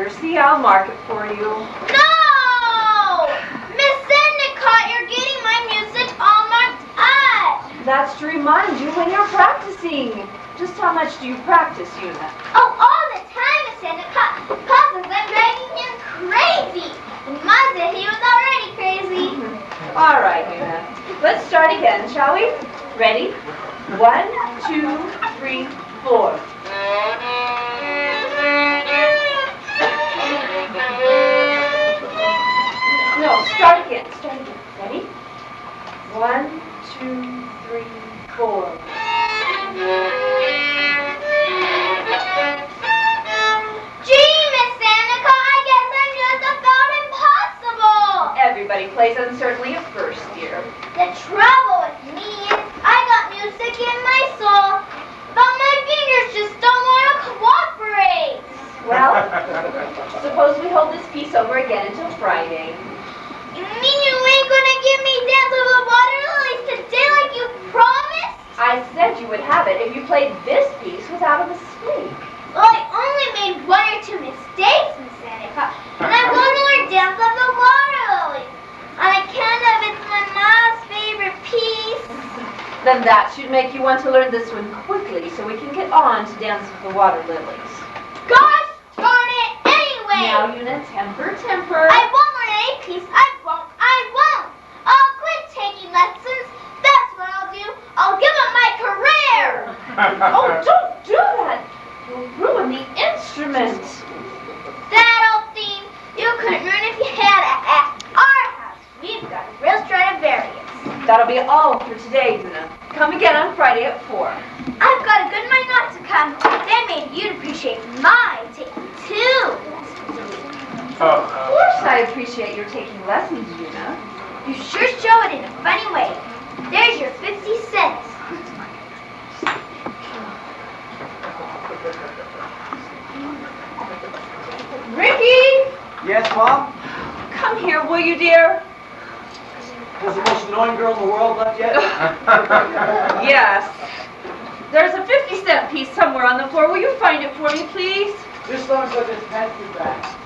Here, see, I'll mark it for you. No! Miss Endicott, you're getting my music all marked up. That's to remind you when you're practicing. Just how much do you practice, Una? Oh, all the time, Miss Endicott. Pa says I'm driving him crazy. And Ma said he was already crazy. All right, Una. Let's start again, shall we? Ready? 1, 2, 3, 4. No, start again. Ready? 1, 2, 3, 4. Gee, Miss Endicott, I guess I'm just about impossible. Everybody plays uncertainly at first, dear. The trouble with me is I got music in my soul, but my fingers just don't want to cooperate. Well, suppose we hold this piece over again until Friday. You mean you ain't gonna give me Dance of the Water Lilies today like you promised? I said you would have it if you played this piece without a mistake. Well, I only made 1 or 2 mistakes, Miss Endicott, and I'm going to learn Dance of the Water Lilies. On account of it's my mom's favorite piece. Then that should make you want to learn this one quickly so we can get on to Dance with the Water Lilies. Gosh darn it, anyway! Now, Una, temper. I won't learn any piece. I won't. I'll quit taking lessons. That's what I'll do. I'll give up my career. Oh, don't do that. You'll ruin the instrument. That old thing, you couldn't learn if you had it at our house. We've got a real Stradivarius. That'll be all for today, Una. Come again on Friday at 4. I've got a good mind not to come. Then maybe you'd appreciate my taking 2 lessons. Of course I appreciate your taking lessons, Una. You sure show it in a funny way. There's your 50 cents. Ricky! Yes, Mom? Come here, will you, dear? Has the most annoying girl in the world left yet? Yes. There's a 50-cent piece somewhere on the floor. Will you find it for me, please? Just let me put this pantry back.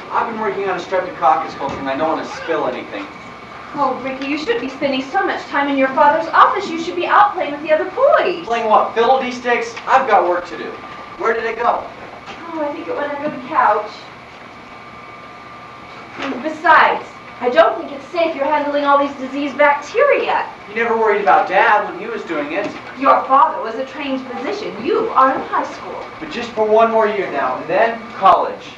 I've been working on a streptococcus culture and I don't want to spill anything. Oh, Ricky, you shouldn't be spending so much time in your father's office. You should be out playing with the other boys. Playing what, fiddle-dee sticks? I've got work to do. Where did it go? Oh, I think it went under the couch. Besides, I don't think it's safe you're handling all these diseased bacteria. You never worried about Dad when he was doing it. Your father was a trained physician. You are in high school. But just for 1 more year now, and then college.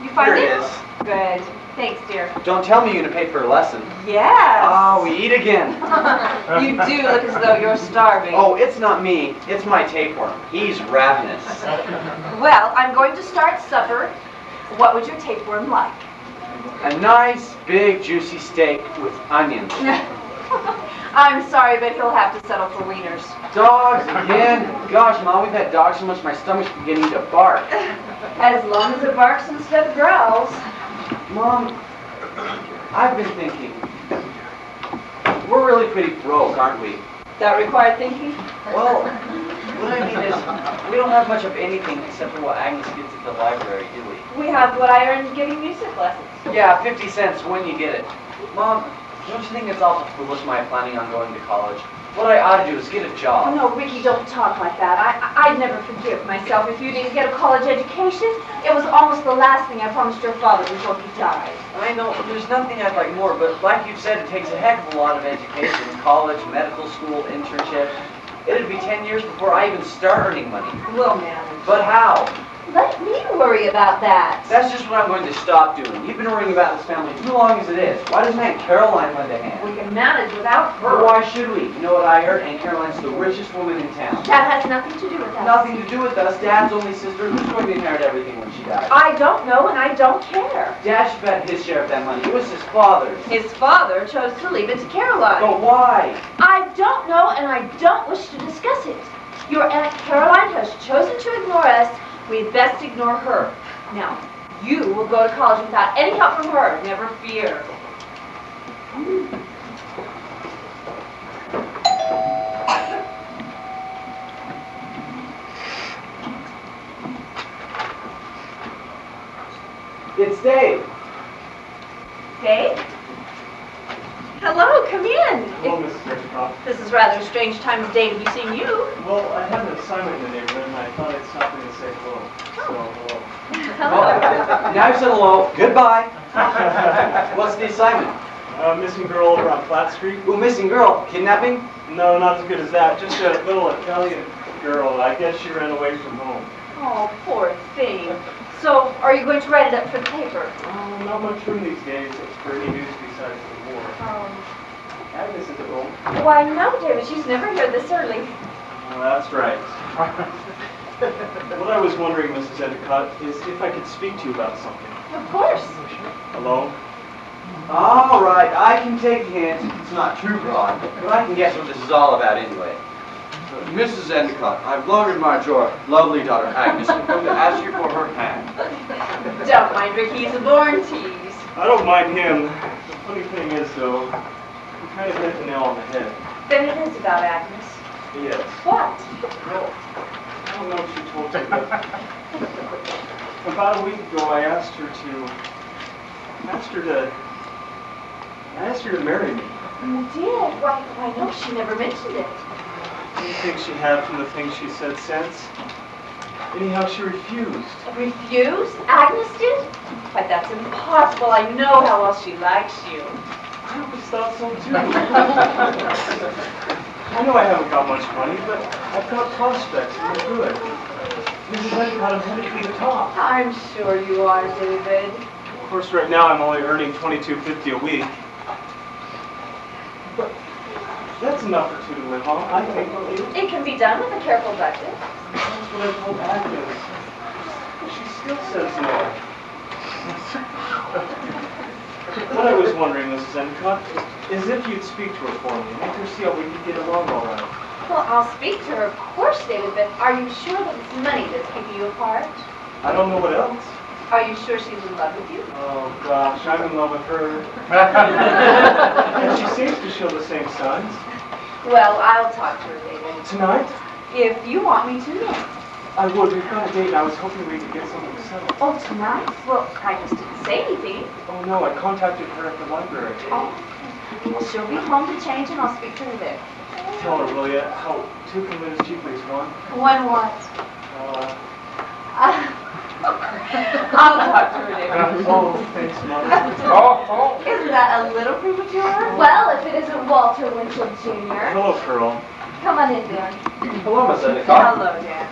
You find Here it? it is. Good. Thanks, dear. Don't tell me you're going to pay for a lesson. Yes. Oh, we eat again. You do look as though you're starving. Oh, it's not me. It's my tapeworm. He's ravenous. Well, I'm going to start supper. What would your tapeworm like? A nice, big, juicy steak with onions. I'm sorry, but he'll have to settle for wieners. Dogs again? Gosh, Mom, we've had dogs so much my stomach's beginning to bark. As long as it barks instead of growls. Mom, I've been thinking. We're really pretty broke, aren't we? That required thinking? Well, what I mean is, we don't have much of anything except for what Agnes gets at the library, do we? We have what I earned giving music lessons. Yeah, 50 cents when you get it. Mom, don't you think it's awful foolish my planning on going to college? What I ought to do is get a job. Oh, no, Ricky, don't talk like that. I'd never forgive myself if you didn't get a college education. It was almost the last thing I promised your father before he died. I know, there's nothing I'd like more, but like you've said, it takes a heck of a lot of education. College, medical school, internship. It'd be 10 years before I even start earning money. We'll manage. But how? Let me worry about that. That's just what I'm going to stop doing. You've been worrying about this family too long as it is. Why doesn't Aunt Caroline lend a hand? We can manage without But her. why should we? You know what I heard? Aunt Caroline's the richest woman in town. That has nothing to do with us. Nothing to do with us. Dad's only sister. Who's going to inherit everything when she dies? I don't know, and I don't care. Dad should bet his share of that money. It was his father's. His father chose to leave it to Caroline. But why? I don't know, and I don't wish to discuss it. Your Aunt Caroline has chosen to ignore us. We'd best ignore her. Now, you will go to college without any help from her. Never fear. Dave. Dave? Hello, come in. Hello, Mrs. Endicott. This is rather a strange time of day to be seeing you. Well, I had an assignment in the neighborhood, and I thought I'd stop in and say hello. So, hello. Hello. Now you said hello. Goodbye. What's the assignment? Missing girl over on Platt Street? Ooh, missing girl. Kidnapping? No, not as good as that. Just a little Italian girl. I guess she ran away from home. Oh, poor thing. So, are you going to write it up for the paper? Oh, not much room these days for any news besides the war. Agnes is at home. Why, no, David. She's never here this early. Oh, that's right. What I was wondering, Mrs. Endicott, is if I could speak to you about something. Of course. Alone? All right, I can take hints. It's not too broad, but I can guess what this is all about anyway. Mrs. Endicott, I've loaned my lovely daughter Agnes to come to ask you for her hand. Don't mind Rick. He's a born tease. I don't mind him. The funny thing is, though, you kind of hit the nail on the head. Then it is about Agnes. Yes. What? Well, I don't know if she told you, but about a week ago I asked her to marry me. You did? Why, no, she never mentioned it. Do you think she had from the things she said since? Anyhow, she refused. Refused? Agnes did? But that's impossible. I know how well she likes you. I always thought so too. I know I haven't got much money, but I've got prospects and they're good. Mrs. Endicott, I'm headed for the top. I'm sure you are, David. Of course, right now I'm only earning $22.50 a week. But that's enough for two to live on, I think, don't you? It can be done with a careful budget. That's what I told Agnes. But she still says no. What I was wondering, Mrs. Endicott, is if you'd speak to her for me, make her see how we could get along all right. Well, I'll speak to her, of course, David, but are you sure that it's money that's keeping you apart? I don't know what else. Are you sure she's in love with you? Oh, gosh, I'm in love with her. And she seems to show the same signs. Well, I'll talk to her, David. Tonight? If you want me to, yes. I would. We've got a date, and I was hoping we could get something settled. Oh, tonight? Well, I just didn't say anything. Oh, no, I contacted her at the library. Oh, well, she'll be home to change, and I'll speak to her there. Tell her, will ya, how 2 can live as cheaply as 1? One what? I'll talk to her, David. Oh, thanks, Mother. Isn't that a little premature? Well, if it isn't Walter Winchell Jr. Hello, Pearl. Come on in, Dan. Hello, Miss Endicott. Hello, Dan.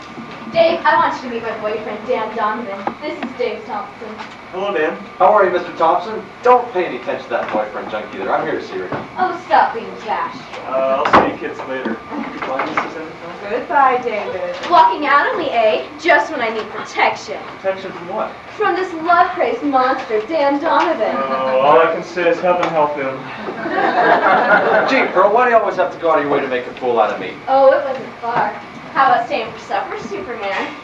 Dave, I want you to meet my boyfriend, Dan Donovan. This is Dave Thompson. Hello, Dan. How are you, Mr. Thompson? Don't pay any attention to that boyfriend junk either. I'm here to see her. Oh, stop being bashful. I'll see you kids later. Goodbye, Mrs. Endicott. Goodbye, David. Walking out on me, eh? Just when I need protection. Protection from what? From this love-crazed monster, Dan Donovan. Oh, all I can say is heaven help him. Gee, Pearl, why do you always have to go out of your way to make a fool out of me? Oh, it wasn't far. How about staying for supper, Superman?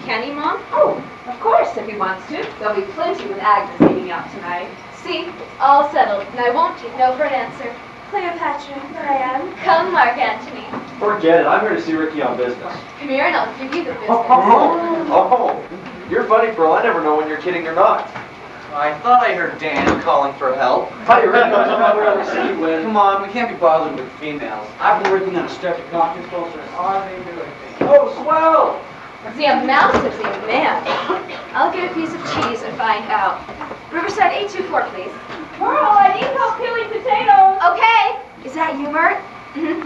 Can he, Mom? Oh, of course, if he wants to. There'll be plenty with Agnes eating out tonight. See, it's all settled, and I won't take no for an answer. Cleopatra, there I am. Come, Mark Antony. Forget it. I'm here to see Ricky on business. Come here and I'll give you the business. Oh, you're funny, Pearl. I never know when you're kidding or not. I thought I heard Dan calling for help. Hi, Rick. I'd rather see you win. Come on, we can't be bothered with females. I've been working on a streptococcus ulcer. Hardly do anything. Oh, swell! Is he a mouse or is he a man? I'll get a piece of cheese and find out. Riverside 824, please. Pearl, I need help peeling potatoes. Okay. Is that you, Mert?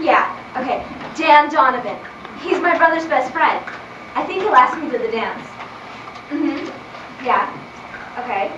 Yeah. Okay. Dan Donovan. He's my brother's best friend. I think he'll ask me to the dance. Yeah. Okay.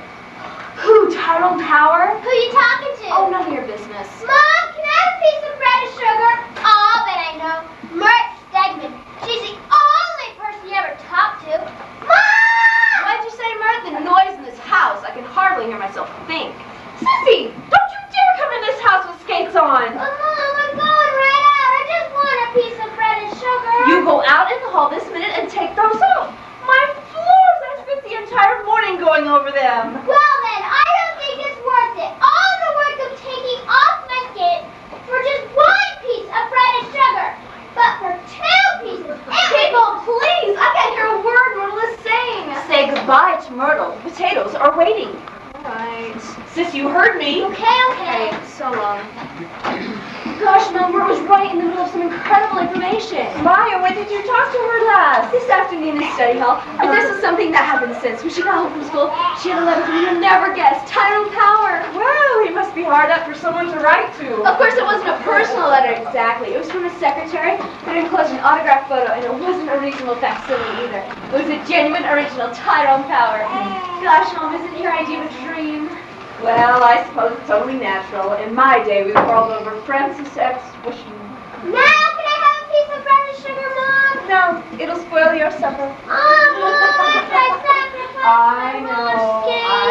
Who, Tyrone Power? Who you talking to? Oh, none of your business. Mom, can I have a piece of bread and sugar? Oh, but I know. Mert Stegman. She's the only person you ever talked to. Mom! Why'd you say, Mert? The noise in this house. I can hardly hear myself think. Sissy, don't you dare come in this house with skates on. Mom, I'm going right out. I just want a piece of bread and sugar. You go out in the hall this minute and take those off. My floors, I spent the entire morning going over them. Well then, I don't think it's worth it. All the work of taking off my skates for just 1 piece of bread and sugar. But for 2 pieces, People, please! I can't hear a word Myrtle is saying. Say goodbye to Myrtle. potatoes are waiting. Right. Sis, you heard me. Okay. So long. Gosh, Mom, Mur was right in the middle of some incredible information. Maya, when did you talk to her last? This afternoon in study hall, and this is something that happened since. When she got home from school, she had a letter from, you'll never guess, Tyrone Power. Well, he must be hard up for someone to write to. Of course, it wasn't a personal letter exactly. It was from his secretary, but it enclosed an autographed photo, and it wasn't a reasonable facsimile either. It was a genuine original Tyrone Power. Gosh, Mom, isn't your idea of a dream? Well, I suppose it's only natural. In my day, we quarreled over Francis X. Bushman. Now, can I have a piece of bread and sugar, Mom? No, it'll spoil your supper. Oh, Mom, I sacrificed I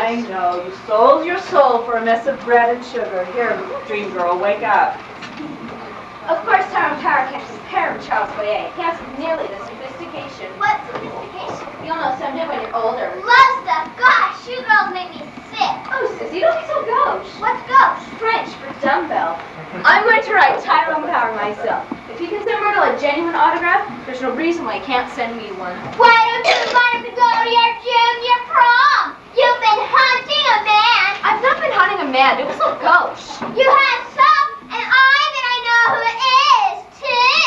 my know. You sold your soul for a mess of bread and sugar. Here, dream girl, wake up. Of course, Tyrone Power kept his parent Charles Boyer. He has nearly the sophistication. What sophistication? You'll know someday when you're older. Love stuff. Gosh, you girls make me sick. Oh, Sissy, don't be so gauche. What's gauche? French for dumbbell. I'm going to write Tyrone Power myself. If he can send Myrtle a genuine autograph, there's no reason why he can't send me one. Why don't you let him go to your junior prom? You've been hunting a man. I've not been hunting a man. It was so gauche. You have some, and I know who it is, too.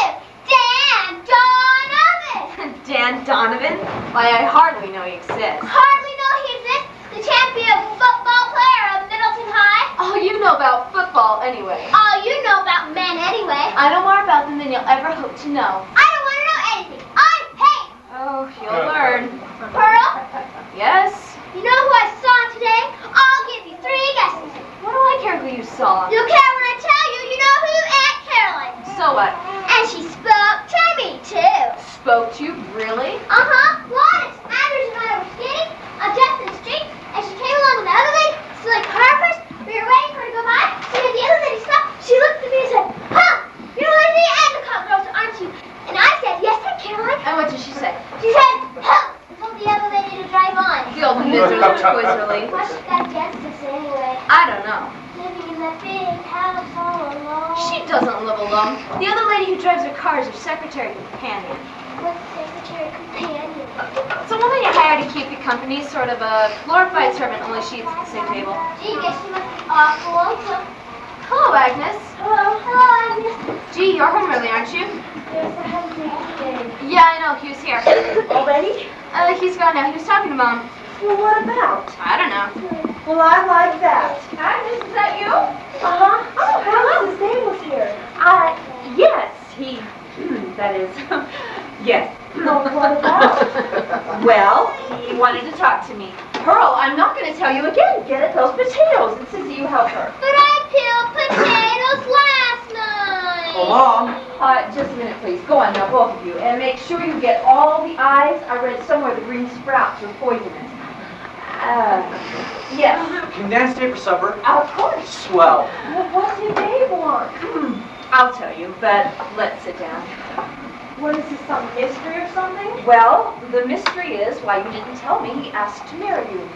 Dan Donovan. Dan Donovan? Why, I hardly know he exists. Hardly know he exists? The champion football player of Middleton High? Oh, you know about football anyway. Oh, you know about men anyway. I know more about them than you'll ever hope to know. I don't want to know anything. I hate. Oh, you'll learn. Pearl, Yes? you know who I saw today? I'll give you 3 guesses. What do I care who you saw? You care when I tell you, you know who Aunt Caroline. So what? And she spoke to me, too. Spoke to you? Really? Uh-huh. What? Anders and I were skating on Justin Street, and she came along with the other lady, so like car first. We were waiting for her to go by, so when the other lady stopped, she looked at me and said, huh, you're one of the Endicott girls, aren't you? And I said, yes, Aunt Caroline. And what did she say? She said, huh, and told the other lady to drive on. The old miserly Twizzerly. Why she got against us anyway? I don't know. Living in that big house all alone. She doesn't live alone. The other lady who drives her car is her secretary companion. What's secretary companion? It's a woman you hire to keep you company, sort of a glorified servant, only she eats at the same table. Gee, guess she must be awful lonesome. Hello, Agnes. Hello. Hello, Agnes. Gee, you're home early, aren't you? Yes, I haven't been today. Yeah, I know. He was here. Already? He's gone now. He was talking to Mom. Well, what about? I don't know. Well, I like that. Agnes, is that you? Uh-huh. Oh, Alice's name was here. Yes, he, that is, yes. Well, what about? Well, he wanted to talk to me. Pearl, I'm not going to tell you again. Get at those potatoes and Sissy, you help her. But I peeled potatoes last night. Oh, Mom. Just a minute, please. Go on now, both of you, and make sure you get all the eyes. I read somewhere the green sprouts are poisonous. Yes. Condensed day for supper? Of course. Swell. Well, what did Dave want? I'll tell you, but let's sit down. What is this, some mystery or something? Well, the mystery is why you didn't tell me he asked to marry you.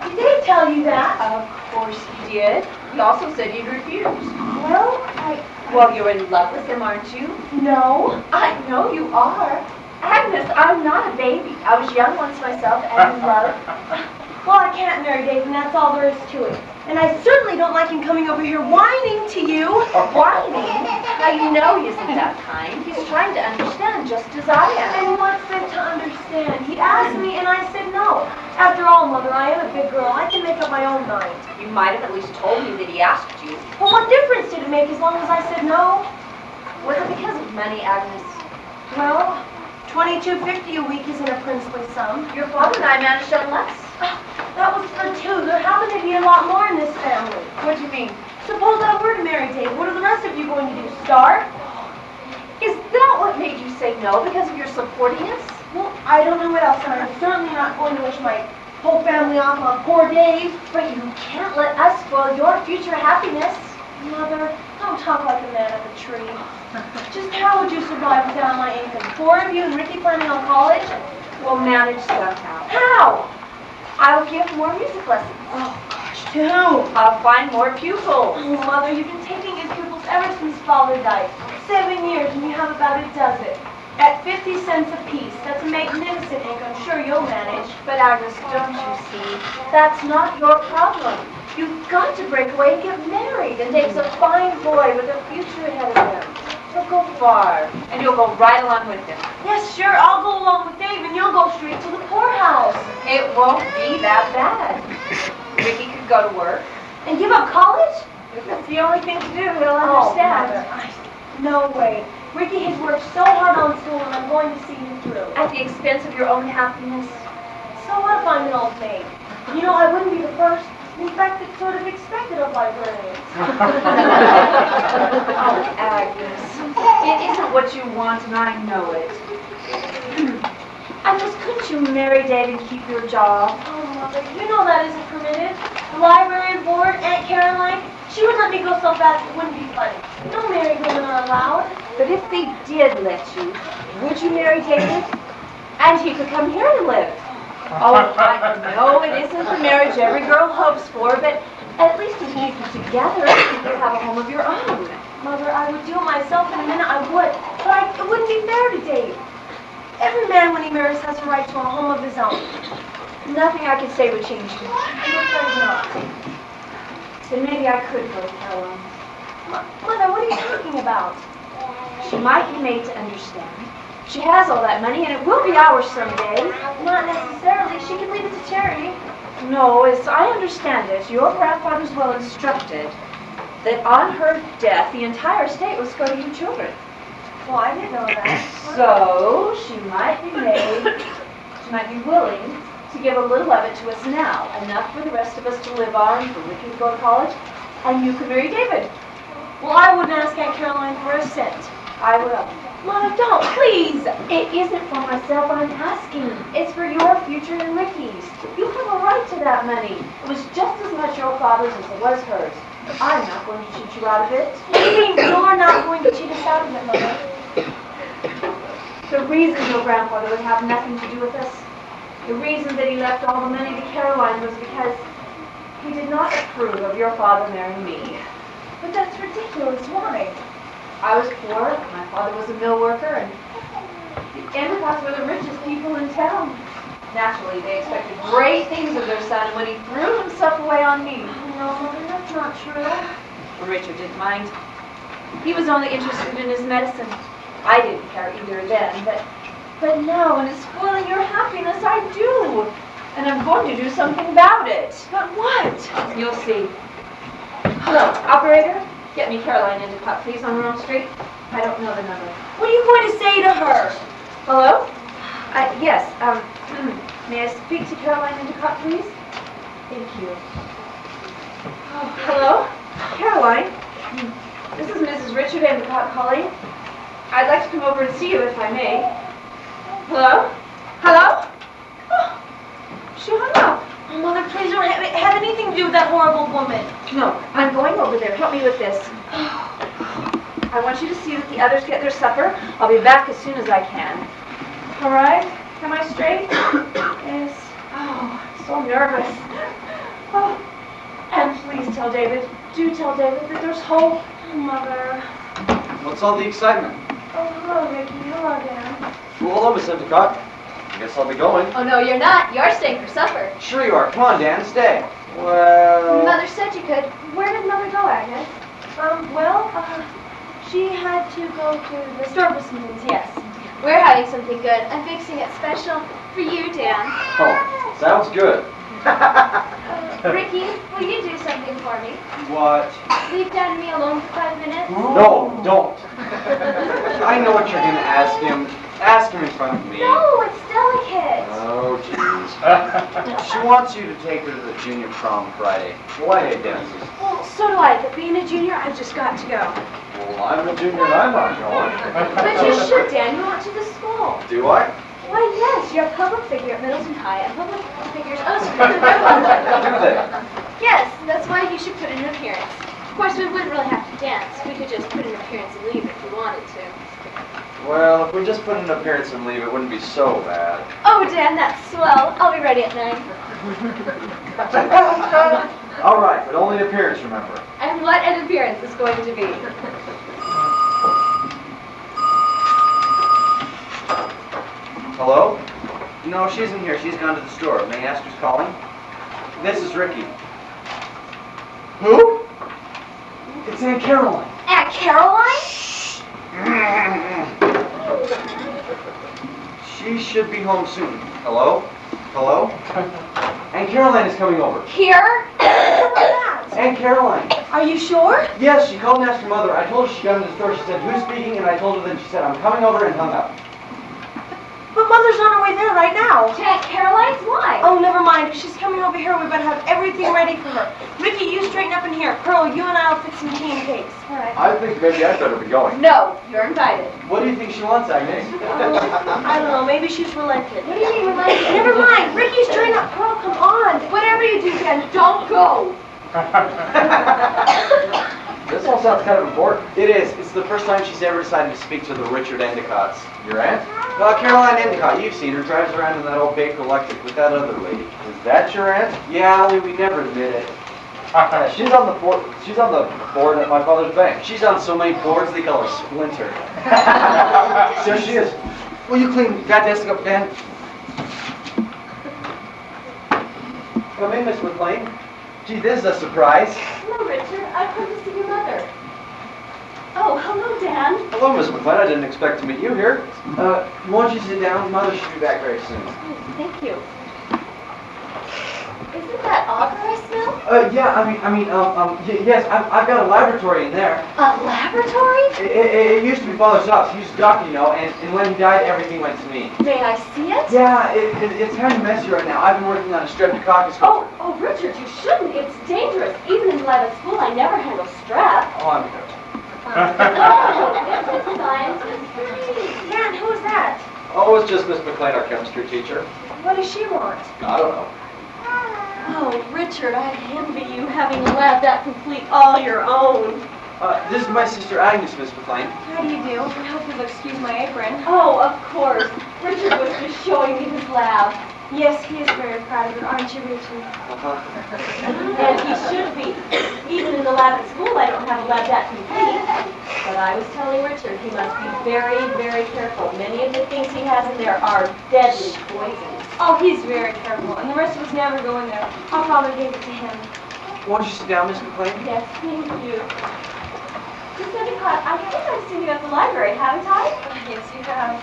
Did Dave tell you that? Of course he did. He also said he'd refuse. Well, Well, you're in love with him, aren't you? no. I know you are. Agnes, I'm not a baby. I was young once myself and in love. Well, I can't marry Dave, and that's all there is to it. And I certainly don't like him coming over here whining to you. Whining? How you know he isn't that kind. He's trying to understand just as I am. And what's there to understand? He asked me, and I said no. After all, Mother, I am a big girl. I can make up my own mind. You might have at least told me that he asked you. Well, what difference did it make as long as I said no? Was it because of money, Agnes? Well, $22.50 a week isn't a princely sum. Your father and I managed on less. That was for 2. There happened to be a lot more in this family. What do you mean? Suppose I were to marry Dave. What are the rest of you going to do? Starve? Is that what made you say no? Because of your supportiness? Well, I don't know what else, and I'm certainly not going to wish my whole family off on poor Dave. But you can't let us spoil your future happiness. Mother, don't talk like a man up a tree. Just how would you survive without my income? 4 of you and Ricky planning on college? We'll manage somehow. How? I'll give more music lessons. Oh, gosh, to whom? I'll find more pupils. Oh, Mother, you've been taking in pupils ever since Father died. 7 years, and you have about a dozen. At 50 cents apiece. That's a magnificent income. Sure, you'll manage. But But Agnes, don't you see? That's not your problem. You've got to break away and get married. And Dave's a fine boy with a future ahead of him. He'll go far, and you'll go right along with him. Yes, sure, I'll go along with Dave and you'll go straight to the poorhouse. It won't be that bad. Ricky could go to work. And give up college? If it's the only thing to do, he'll Oh, understand. no way. Ricky has worked so hard on school and I'm going to see him through. At the expense of your own happiness. So what if I'm an old maid? You know, I wouldn't be the first. In fact, it's sort of expected of librarians. Oh, Agnes. It isn't what you want, and I know it. Agnes, couldn't you marry Dave and keep your job? Oh, Mother, you know that isn't permitted. The library board, Aunt Caroline, she would let me go so fast it wouldn't be funny. No married women are allowed. But if they did let you, would you marry David? And he could come here to live. Oh, I know it isn't the marriage every girl hopes for, but at least if you keep it together, you could have a home of your own. Mother, I would do it myself in a minute, I would. But it wouldn't be fair to Dave. Every man, when he marries, has a right to a home of his own. Nothing I could say would change you. I'm afraid not. Then maybe I could go to Caroline. Mother, what are you talking about? She might be made to understand. She has all that money, and it will be ours someday. Not necessarily. She could leave it to charity. No, as I understand it, your grandfather's will instructed that on her death, the entire estate was to go to you children. Well, I didn't know that. So, she might be willing to give a little of it to us now, enough for the rest of us to live on, for Ricky to go to college, and you can marry David. Well, I wouldn't ask Aunt Caroline for a cent. I will. Mother, don't, please. It isn't for myself I'm asking. It's for your future and Ricky's. You have a right to that money. It was just as much your father's as it was hers. I'm not going to cheat you out of it. You mean you're not going to cheat us out of it, Mother? The reason your grandfather would have nothing to do with us, the reason that he left all the money to Caroline was because he did not approve of your father marrying me. But that's ridiculous. Why? I was poor, my father was a mill worker, and the Endicott's were the richest people in town. Naturally, they expected great things of their son, and when he threw himself away on me, No, Mother, that's not true. Richard didn't mind. He was only interested in his medicine. I didn't care either then, but now when it's spoiling your happiness, I do. And I'm going to do something about it. But what? You'll see. Hello, operator? Get me Caroline Endicott, please, on Rome Street. I don't know the number. What are you going to say to her? Hello? Yes, may I speak to Caroline Endicott, please? Thank you. Oh, hello? Caroline? This is Mrs. Richard Endicott calling. I'd like to come over and see you if I may. Hello? Hello? Oh, she hung up. Oh, Mother, please don't have anything to do with that horrible woman. No, I'm going over there. Help me with this. I want you to see that the others get their supper. I'll be back as soon as I can. All right? Am I straight? Yes. Oh, I'm so nervous. Oh. And please tell David, do tell David that there's hope. Oh, Mother. What's all the excitement? Oh, hello, Ricky. Hello, Dan. Well, hello, Miss Endicott. I guess I'll be going. Oh, no, you're not. You're staying for supper. Sure you are. Come on, Dan, stay. Well... Mother said you could. Where did Mother go, Agnes? She had to go to the store for some things, yes. We're having something good. I'm fixing it special for you, Dan. Oh, sounds good. Ricky, will you do something for me? What? Leave Dad and me alone for 5 minutes? No, don't. I know what you're going to ask him. Ask him in front of me. No, it's delicate. Oh, jeez. She wants you to take her to the junior prom Friday. Why, Dennis? Well, so do I, but being a junior, I've just got to go. Well, I'm a junior and I'm not going. But you should, Dan. You went to the school. Do I? Why, yes. You're a public figure at Middleton High, and public figures... Oh, Do they? Yes, that's why you should put in an appearance. Of course, we wouldn't really have to dance. We could just put in an appearance and leave if we wanted to. Well, if we just put in an appearance and leave, it wouldn't be so bad. Oh, Dan, that's swell. I'll be ready at 9. All right, but only an appearance, remember. And what an appearance is going to be. Hello? No, she isn't here. She's gone to the store. May I ask who's calling? This is Ricky. Who? It's Aunt Caroline. Aunt Caroline? She should be home soon. Hello? Hello? Aunt Caroline is coming over. Here? Aunt Caroline. Are you sure? Yes, she called and asked her mother. I told her she got into the store. She said, who's speaking? And I told her, then she said, I'm coming over, and hung up. But Mother's on her way there right now. To Aunt Caroline's? Why? Oh, never mind. If she's coming over here, we better have everything ready for her. Ricky, you straighten up in here. Pearl, you and I'll fix some tea and cakes. All right. I think maybe I'd better be going. No, you're invited. What do you think she wants, Agnes? I don't know. Maybe she's relented. What do you mean, relented? Never mind. Ricky's straighten up. Pearl, come on. Whatever you do, Ken, don't go. This all sounds kind of important. It is. It's the first time she's ever decided to speak to the Richard Endicotts. Your aunt? Caroline Endicott. You've seen her. Drives around in that old Baker Electric with that other lady. Is that your aunt? Yeah, only we never admit it. She's on the board. She's on the board at my father's bank. She's on so many boards they call her Splinter. So she is. Will you clean that desk up, Ben? Come in, Miss McLean. Gee, this is a surprise. Hello, Richard. I've come to see your mother. Oh, hello, Dan. Hello, Miss McLean. I didn't expect to meet you here. Won't you sit down? Mother should be back very soon. Oh, thank you. Isn't that auger I smell? Yes, I've got a laboratory in there. A laboratory? It used to be Father's house. He was a doctor, you know, and when he died, everything went to me. May I see it? Yeah, it's kind of messy right now. I've been working on a streptococcus culture. Oh, Richard, you shouldn't. It's dangerous. Even in lab at school, I never handle strep. Oh, I'm Oh, this is scientist. Dan, who is that? Oh, it's just Miss McLean, our chemistry teacher. What does she want? I don't know. Oh, Richard, I envy you having a lab that complete all your own. This is my sister Agnes, Miss McLean. How do you do? I hope you'll excuse my apron. Oh, of course. Richard was just showing me his lab. Yes, he is very proud of it, aren't you, Richard? And he should be. Even in the lab at school, I don't have a lab that complete. But I was telling Richard he must be very, very careful. Many of the things he has in there are deadly poisons. Oh, he's very careful, and the rest of us never go in there. I'll probably give it to him. Won't you sit down, Miss McLean? Yes, thank you. Miss Endicott, I think I've seen you at the library, haven't I? Yes, you have.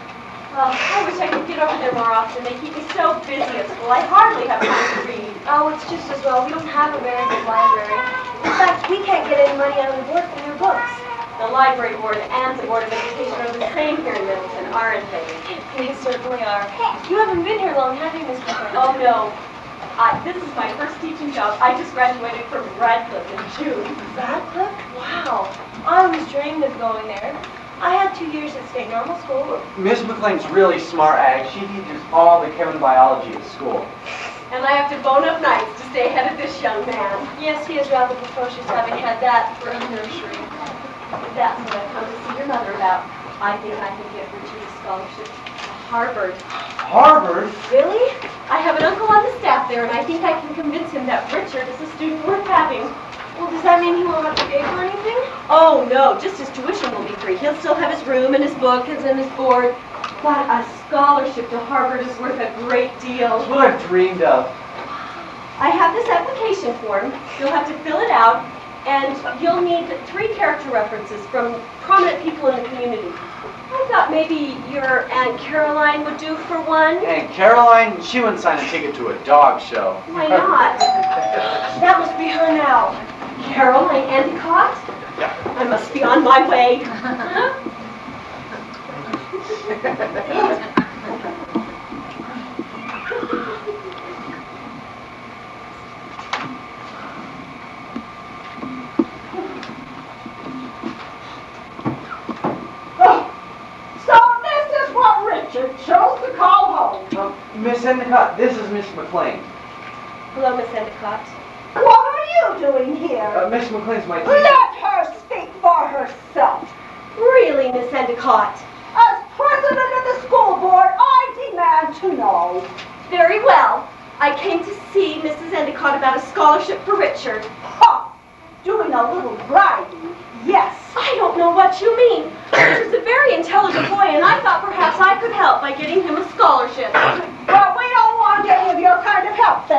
Well, I wish I could get over there more often. They keep me so busy at school. I hardly have time to read. Oh, it's just as well. We don't have a very big library. In fact, we can't get any money out of the board for new books. The library board and the Board of Education are the same here in Middleton, aren't they? They certainly are. You haven't been here long, have you, Miss McLean? Oh, no. This is my first teaching job. I just graduated from Radcliffe in June. Radcliffe? Wow. I always dreamed of going there. I had 2 years at state normal school. Miss McLean's really smart, Ag. She teaches all the chem and biology at school. And I have to bone up nights to stay ahead of this young man. Yes, he is rather precocious, having had that for a nursery. That's what I've come to see your mother about. I think I can get Richard a scholarship to Harvard. Harvard? Really? I have an uncle on the staff there, and I think I can convince him that Richard is a student worth having. Well, does that mean he won't have to pay for anything? Oh, no, just his tuition will be free. He'll still have his room and his book and his board. But a scholarship to Harvard is worth a great deal. That's what I've dreamed of. I have this application form. You'll have to fill it out, and you'll need 3 character references from prominent people in the community. I thought maybe your Aunt Caroline would do for one. And Caroline, she wouldn't sign a ticket to a dog show. Why not? That must be her now. Caroline Endicott? Yeah. I must be on my way. So this is what Richard chose to call home. Miss Endicott, this is Miss McLean. Hello, Miss Endicott. What are you doing here? Miss McLean's my teacher. Let her speak for herself. Really, Miss Endicott? As president of the school board, I demand to know. Very well. I came to see Mrs. Endicott about a scholarship for Richard. Ha! Doing a little bragging. Yes. I don't know what you mean. Richard's a very intelligent boy, and I thought perhaps I could help by getting him a scholarship. Well,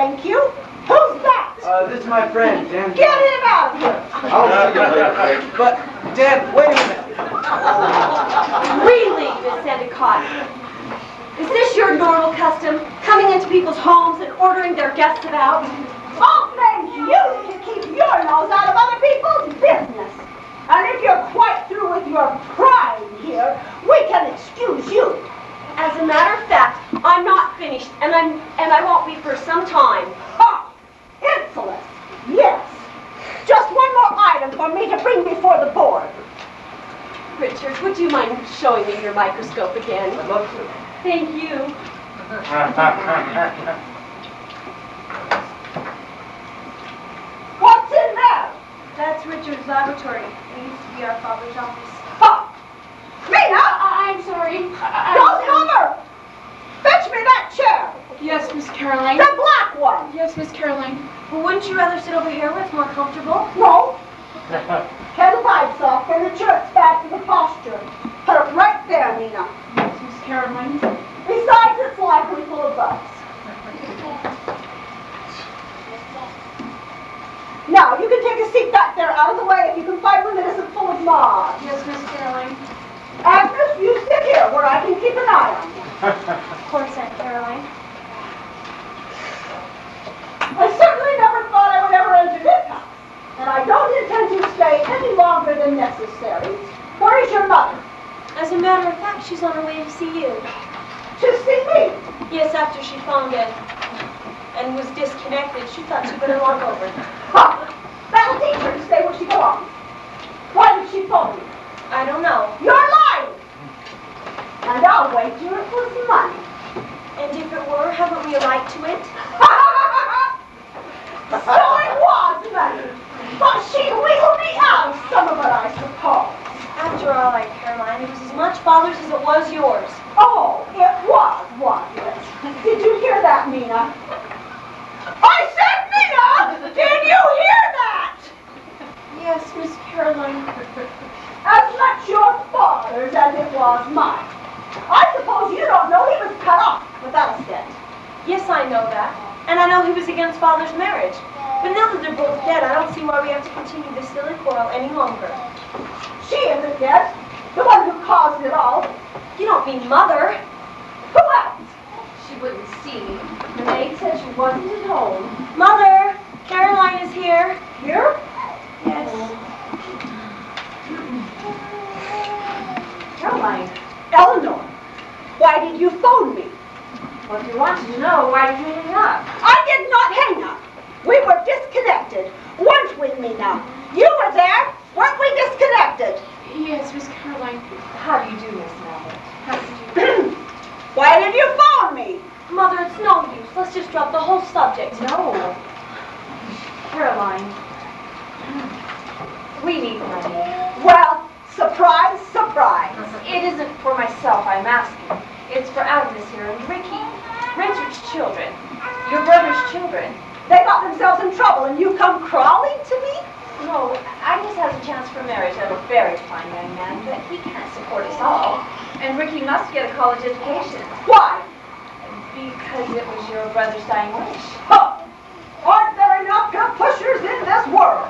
thank you. Who's that? This is my friend, Dan. Get him out of here. I'll see you later, Rick. But, Dan, wait a minute. Really, Miss Endicott? Is this your normal custom? Coming into people's homes and ordering their guests about? I'll thank you to keep your nose out of other people's business. And if you're quite through with your prying here, we can excuse you. As a matter of fact, I'm not finished, and I won't be for some time. Ha! Insolence. Yes. Just one more item for me to bring before the board. Richard, would you mind showing me your microscope again? I'd love to. Thank you. What's in there? That's Richard's laboratory. It used to be our father's office. Ha! Mina! I'm sorry. Don't hover! Fetch me that chair. Yes, Miss Caroline. The black one. Yes, Miss Caroline. Well, wouldn't you rather sit over here where it's more comfortable? No. Kettle bites off, furniture, it's bad for the posture. Put it right there, Mina. Yes, Miss Caroline. Besides, it's likely full of bugs. Now, you can take a seat back there out of the way if you can find one that isn't full of moths. Yes, Miss Caroline. Agnes, you sit here where I can keep an eye on you. Of course, Aunt Caroline. I certainly never thought I would ever enter this house, and I don't intend to stay any longer than necessary. Where is your mother? As a matter of fact, she's on her way to see you. To see me. Yes, after she phoned in and was disconnected, she thought she'd better walk over. Ha! That'll teach her to stay where she belongs. Why did she phone me? I don't know. You're lying! And I'll wager it was money. And if it were, haven't we a right to it? So it was money. But she wheedled me out of some of it, I suppose. After all, Aunt Caroline, it was as much father's as it was yours. Oh, it was it? Did you hear that, Mina? I said, Mina! Did you hear that? Yes, Miss Caroline. As much your father's as it was mine. I suppose you don't know he was cut off without a cent. Yes, I know that. And I know he was against father's marriage. But now that they're both dead, I don't see why we have to continue this silly quarrel any longer. She isn't dead. The one who caused it all. You don't mean mother. Who else? She wouldn't see me. The maid said she wasn't at home. Mother! Caroline is here. Here? Yes. Caroline, Eleanor, why did you phone me? well, if you wanted to know, why did you hang up? I did not hang up. We were disconnected. Weren't we, Mina? You were there. Weren't we disconnected? Yes, Miss Caroline. How do you do, Miss Mabel? Why did you phone me? Mother, it's no use. Let's just drop the whole subject. No. Caroline, we need money. Well, surprise, surprise. It isn't for myself I'm asking. It's for Agnes here and Ricky. Richard's children. Your brother's children. They got themselves in trouble and you come crawling to me? No, Agnes has a chance for marriage and a very fine young man, but he can't support us all. And Ricky must get a college education. Why? Because it was your brother's dying wish. Huh. Aren't there enough good pushers in this world?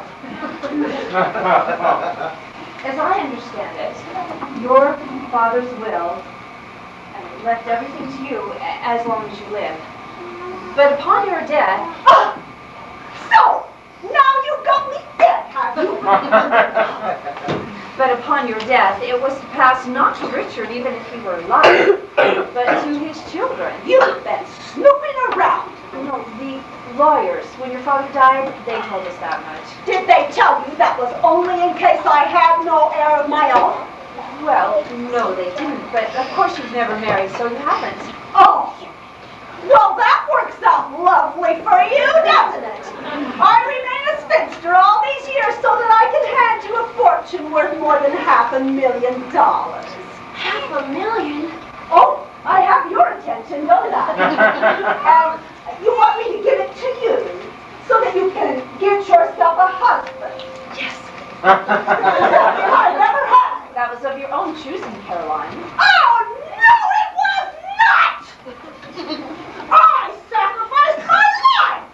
As I understand it, your father's will left everything to you as long as you live. But upon your death, So, now you got me dead, have you? but upon your death, it was to pass not to Richard, even if he were alive, but to his children. You've been snooping around. No, the lawyers, when your father died, they told us that much. Did they tell you that was only in case I had no heir of my own? Well, no, they didn't, but of course you've never married, so you haven't. Oh, well, that works out lovely for you, doesn't it? I remain a spinster all these years so that I can hand you a fortune worth more than $500,000. $500,000? Oh, I have your attention, don't I? You want me to give it to you so that you can get yourself a husband. Yes. Something I never had. That was of your own choosing, Caroline. Oh, no, it was not! I sacrificed my life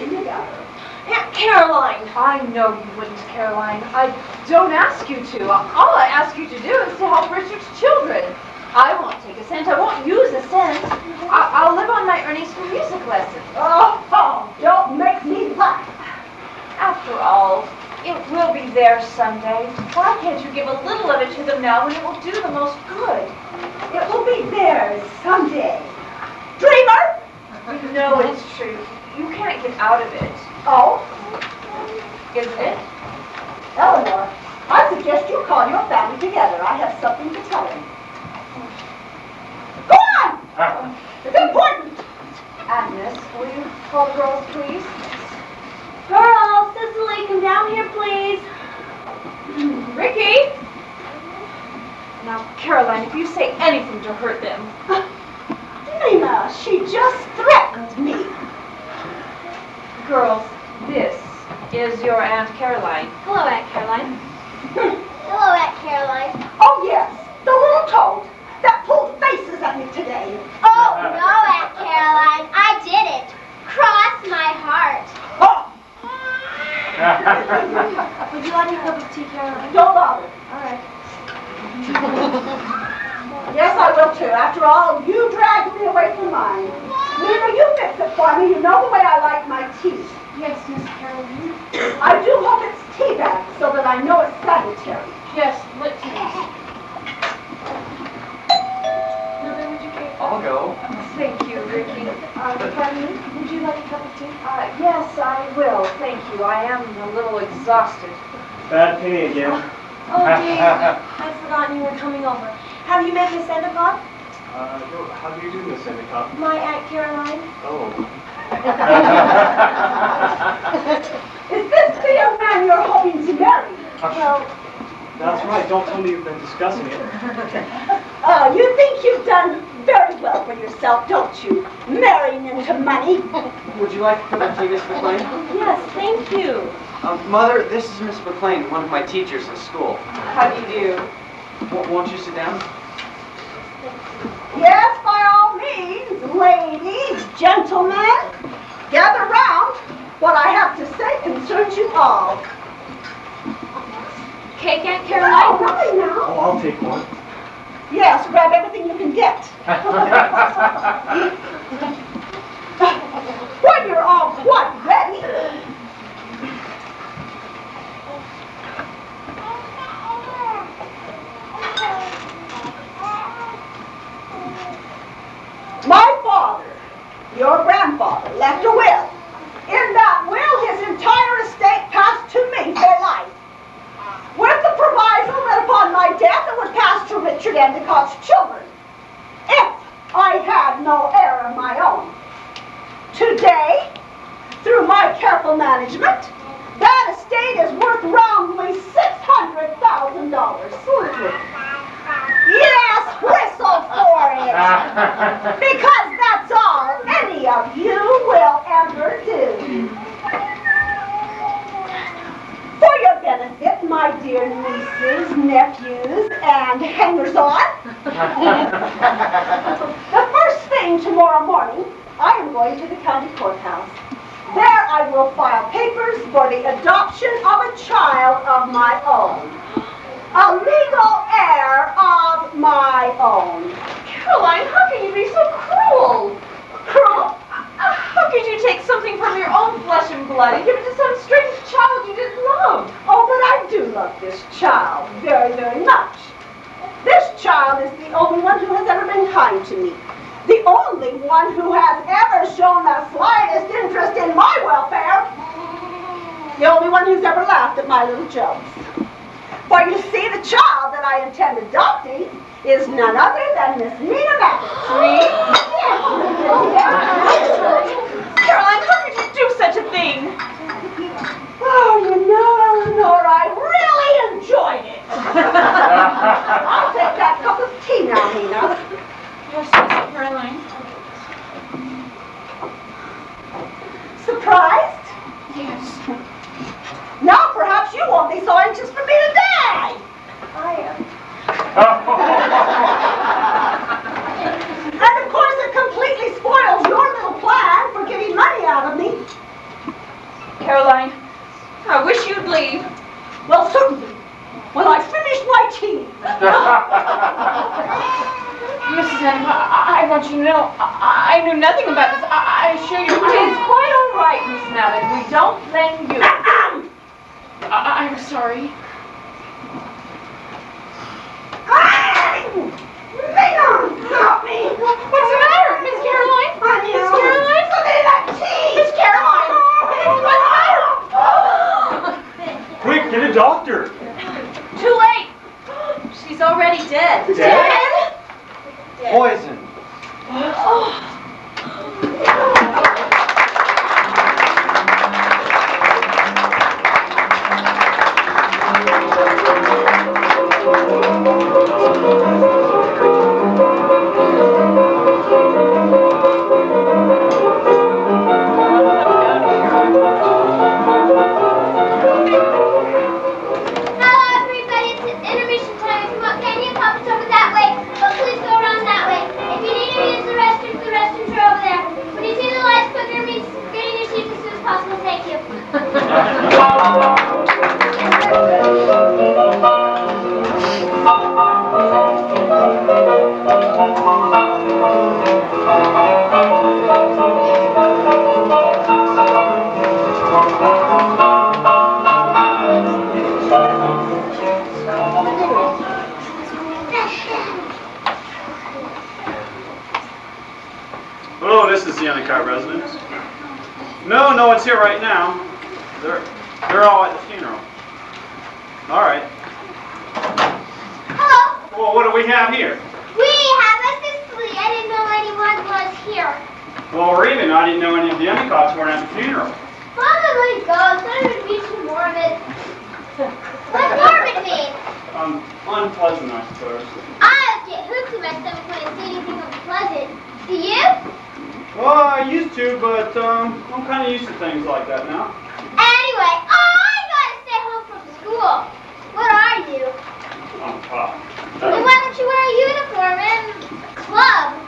getting together. Aunt Caroline! I know you wouldn't, Caroline. I don't ask you to. All I ask you to do is to help Richard's children. I won't take a cent. I won't use a cent. I'll live on my earnings from music lessons. Oh, don't make me laugh. After all, it will be theirs someday. Why can't you give a little of it to them now when it will do the most good? It will be theirs someday. Dreamer! You know it's true. You can't get out of it. Oh, Isn't it? Eleanor, I suggest you call your family together. I have something to tell them. Go on! It's important. Agnes, will you call the girls, please? Girls, Cicely, come down here, please. Ricky! Now, Caroline, if you say anything to hurt them. Nina, she just threatened me. Girls, this is your Aunt Caroline. Hello, Aunt Caroline. Hello, Aunt Caroline. Oh, yes, the little toad that pulled faces at me today. Oh, no, Aunt Caroline. I did it. Cross my heart. Oh, Would you like a cup of tea, Caroline? don't bother. All right. Yes, I will too. After all, you dragged me away from mine. Nina, you fix it for me. You know the way I like my tea. Yes, Miss Caroline. I do hope it's tea bag so that I know it's sanitary. Yes, let's Mother, would you care? I'll go. Thank you, Ricky. Pardon me? Would you like a cup of tea? Yes, I will. Thank you. I am a little exhausted. Bad penny again. Oh, Dave, I'd forgotten you were coming over. Have you met Miss Endicott? No, how do you do, Miss Endicott? My Aunt Caroline. Oh. Is this the young man you're hoping to marry? Well, That's right. Don't tell me you've been discussing it. You think you've done very well for yourself, don't you? Marrying into money. Would you like a cup of tea, Miss McLean? Yes, thank you. Mother, this is Miss McLean, one of my teachers in school. How do you do? Won't you sit down? Yes, by all means, ladies, gentlemen, gather round. What I have to say concerns you all. Cake, Aunt Oh, Caroline? really now? Oh, I'll take one. Yes, grab everything you can get. When you're all quite ready. My father, your grandfather, left a will. In that will, his entire estate passed to me for life, with the proviso that upon my death it would pass to Richard Endicott's children, if I had no heir of my own. Today, through my careful management, that estate is worth roundly $600,000. Yes, whistle for it! Because that's all any of you will ever do. For your benefit, my dear nieces, nephews, and hangers-on, the first thing tomorrow morning, I am going to the county courthouse. There I will file papers for the adoption of a child of my own. A legal heir of my own. Caroline, how can you be so cruel? Cruel? How could you take something from your own flesh and blood and give it to some strange child you didn't love? Oh, but I do love this child very, very much. This child is the only one who has ever been kind to me. The only one who has ever shown the slightest interest in my welfare. The only one who's ever laughed at my little jokes. For you see, the child that I intend adopting is none other than Miss Nina Mackett. Caroline, how could you do such a thing? Oh, you know, Eleanor, I really enjoyed it. I'll take that cup of tea now, Nina. Yes, Miss Caroline. Surprised? Yes. Now perhaps you won't be so anxious for me to die. I am. And of course it I knew nothing about this. I assure you. It's quite all right, Miss Mallett. We don't blame you. I'm sorry. Not me! What's the matter, Miss Caroline? Miss Caroline? Somebody that cheese! Miss Caroline! Quick, get a doctor. Too late. She's already dead. Dead? Poison. Hello, this is the Endicott residence. No one's here right now. They're all at the funeral. All right. Hello. Well, what do we have here? We have a Sicily. I didn't know anyone was here. Well, Raven, I didn't know any of the Endicotts were at the funeral. Probably goes. That would be too morbid. What's morbid mean? Unpleasant, I suppose. I get hooks in my stomach when I say anything unpleasant. Do you? Well, I used to, but I'm kind of used to things like that now. Anyway, I gotta stay home from school. What are you? I'm Pop. Then why don't you wear a uniform and club?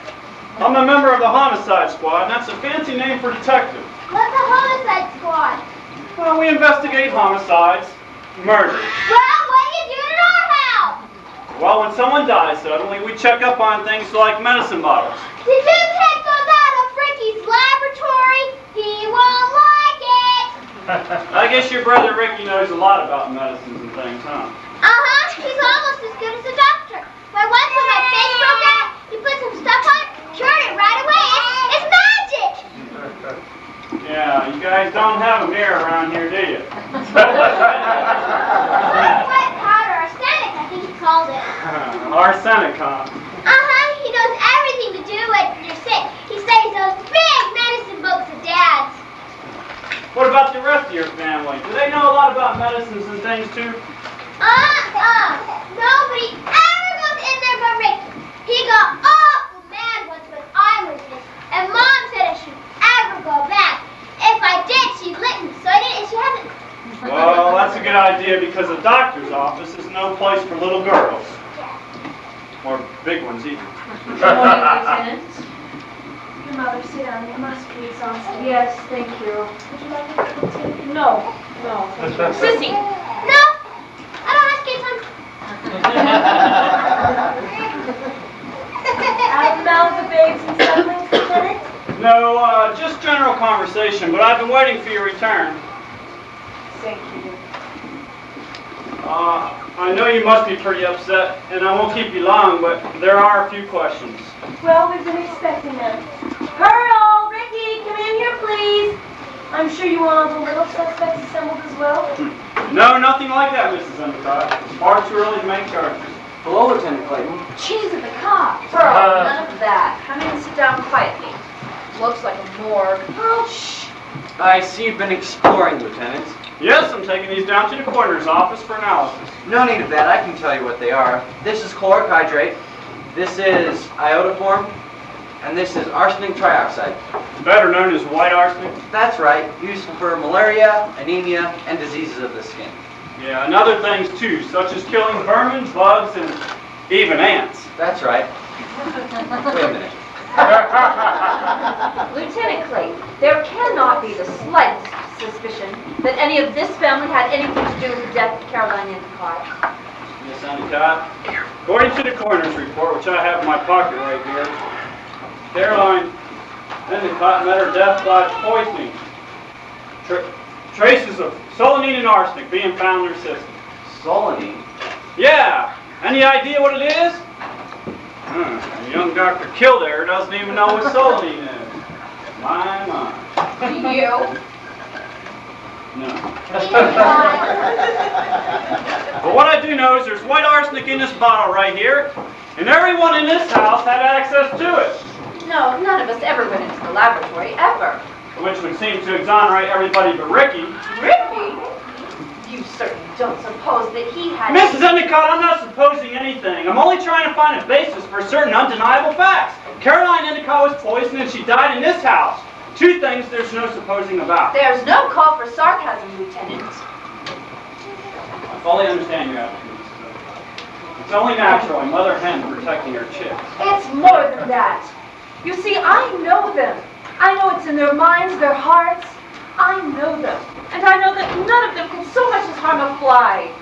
I'm a member of the Homicide Squad, and that's a fancy name for detective. What's a homicide squad? Well, we investigate homicides, murders. Well, what do you do at our house? Well, when someone dies suddenly, we check up on things like medicine bottles. Did you take those out of Ricky's laboratory? He won't like it. I guess your brother Ricky knows a lot about medicines and things, huh? Uh-huh, he's almost as good as a doctor. Why, once when my face broke out, he put some stuff on, cured it right away. It's magic! Yeah, you guys don't have a mirror around here, do you? White powder, arsenic, I think he called it. Arsenic, huh? Uh-huh, he knows everything to do when you're sick. He studies those big medicine books of Dad's. What about the rest of your family? Do they know a lot about medicines and things, too? Nobody ever goes in there but Ricky. He got awful mad once when I was sick, and Mom said I should ever go back. If I did, she'd lick me, so I didn't, and she hasn't. Well, that's a good idea because the doctor's office is no place for little girls. Or big ones, either. Good morning, Lieutenant. Your mother, sit down. You must be exhausted. Yes, thank you. Would you like a cup of tea? No. Sissy. No, I don't have kids on. Out of the mouths of babes and sucklings, Lieutenant? No, just general conversation, but I've been waiting for your return. Thank you. I know you must be pretty upset, and I won't keep you long, but there are a few questions. Well, we've been expecting them. Pearl, Ricky, come in here, please. I'm sure you want all the little suspects assembled as well. No, nothing like that, Mrs. Endicott. It's far too early to make charges. Hello, Lieutenant Clayton. Cheese at the cop. Pearl, none of that. Come in and sit down quietly. Looks like a morgue. Pearl, shh. I see you've been exploring, Lieutenant. Yes, I'm taking these down to the coroner's office for analysis. No need of that. I can tell you what they are. This is chloric hydrate. This is iodoform. And this is arsenic trioxide. Better known as white arsenic. That's right. Used for malaria, anemia, and diseases of the skin. Yeah, and other things too, such as killing vermin, bugs, and even ants. That's right. Wait a minute. Lieutenant Clayton, there cannot be the slightest suspicion that any of this family had anything to do with the death of Caroline Endicott. Miss Endicott, according to the coroner's report, which I have in my pocket right here, Caroline Endicott met her death by poisoning. Traces of solanine and arsenic being found in her system. Solanine? Yeah. Any idea what it is? The young Dr. Kildare doesn't even know what solanine is. My. You? No. But what I do know is there's white arsenic in this bottle right here, and everyone in this house had access to it. No, none of us ever went into the laboratory, ever. Which would seem to exonerate everybody but Ricky. Ricky? You certainly don't suppose that he had... Mrs. Endicott, I'm not supposing anything. I'm only trying to find a basis for certain undeniable facts. Caroline Endicott was poisoned and she died in this house. Two things there's no supposing about. There's no call for sarcasm, Lieutenant. I fully understand your attitude, Mrs. Endicott. It's only natural, a mother hen protecting her chicks. It's more than that. You see, I know them. I know it's in their minds, their hearts. I know them. And I know that none of them can so much as harm a fly.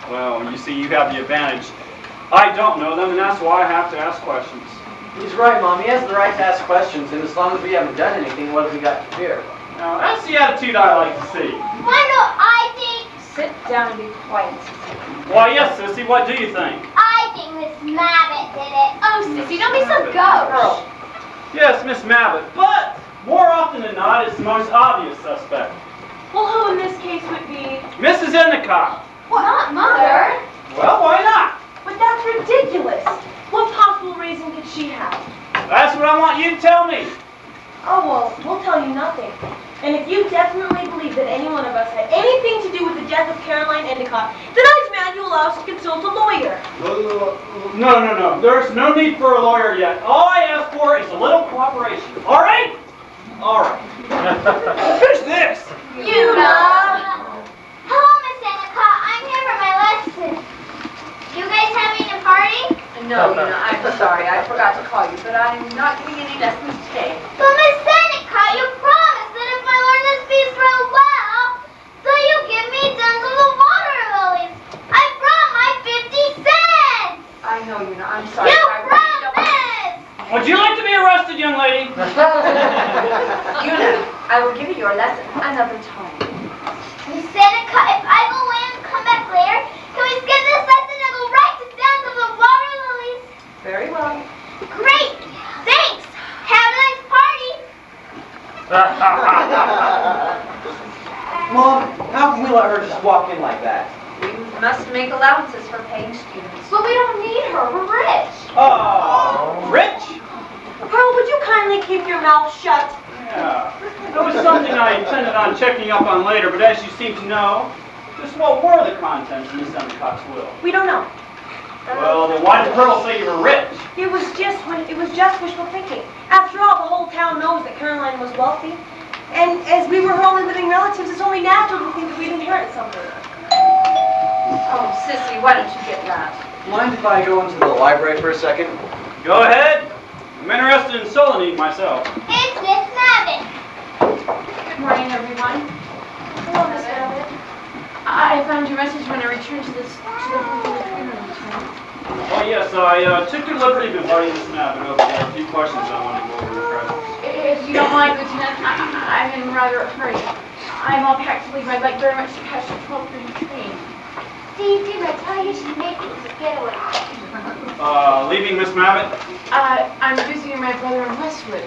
Well, you see, you have the advantage. I don't know them, and that's why I have to ask questions. He's right, Mom. He has the right to ask questions, and as long as we haven't done anything, what have we got to fear? Now, that's the attitude I like to see. Why do I think? Sit down and be quiet, Sissy. Why, yes, Sissy, what do you think? I think Miss Mabbit did it. Oh, Sissy, don't be so gauche. Yes, Miss Mabbit, but more often than not, it's the most obvious suspect. Well, who in this case would be... Mrs. Endicott. Not Mother. Well, why not? But that's ridiculous. What possible reason could she have? That's what I want you to tell me. Oh, well, we'll tell you nothing. And if you definitely believe that any one of us had anything to do with the death of Caroline Endicott, then I demand you allow us to consult a lawyer. No. There's no need for a lawyer yet. All I ask for is a little cooperation. All right? All right. Who's this? Hello, Miss Endicott. I'm here for my lesson. You guys having a party? No, I'm sorry. I forgot to call you, but I'm not giving any lessons today. But Miss Endicott, you promised that if I learn this piece real well, that you give me tons of the water lilies. I brought my 50 cents. I know, I'm sorry. You I really don't... promised. Would you like to be arrested, young lady? I will give you your lesson another time. Miss Endicott, if I go in and come back later, can we skip this lesson and go right to dance of the water lilies? Very well. Great. Thanks. Have a nice party. Mom, how can we let her just walk in like that? We must make allowances for paying students. But we don't need her. We're rich. Oh, rich? Pearl, would you kindly keep your mouth shut? Yeah. That was something I intended on checking up on later, but as you seem to know, just what were the contents of Miss Endicott's will? We don't know. Well, then why did Pearl say you were rich? It was just wishful thinking. After all, the whole town knows that Caroline was wealthy. And as we were her only living relatives, it's only natural to think that we'd inherit something. Oh, Sissy, why don't you get that? Mind if I go into the library for a second? Go ahead. I'm interested in solanine myself. It's Miss Mabbit. Good morning, everyone. Hello, Miss Abbott. I found your message when I returned to the treatment room tonight. Oh, yes, I took the liberty of inviting Miss Mabbit over there. A few questions I wanted to go over with her. If you don't mind, Lieutenant, I'm in rather a hurry. I'm all packed to leave. I'd like very much to catch the 12:30 train. Steve, did I tell you she's making this getaway? Leaving Miss Mabbit? I'm visiting my brother in Westwood.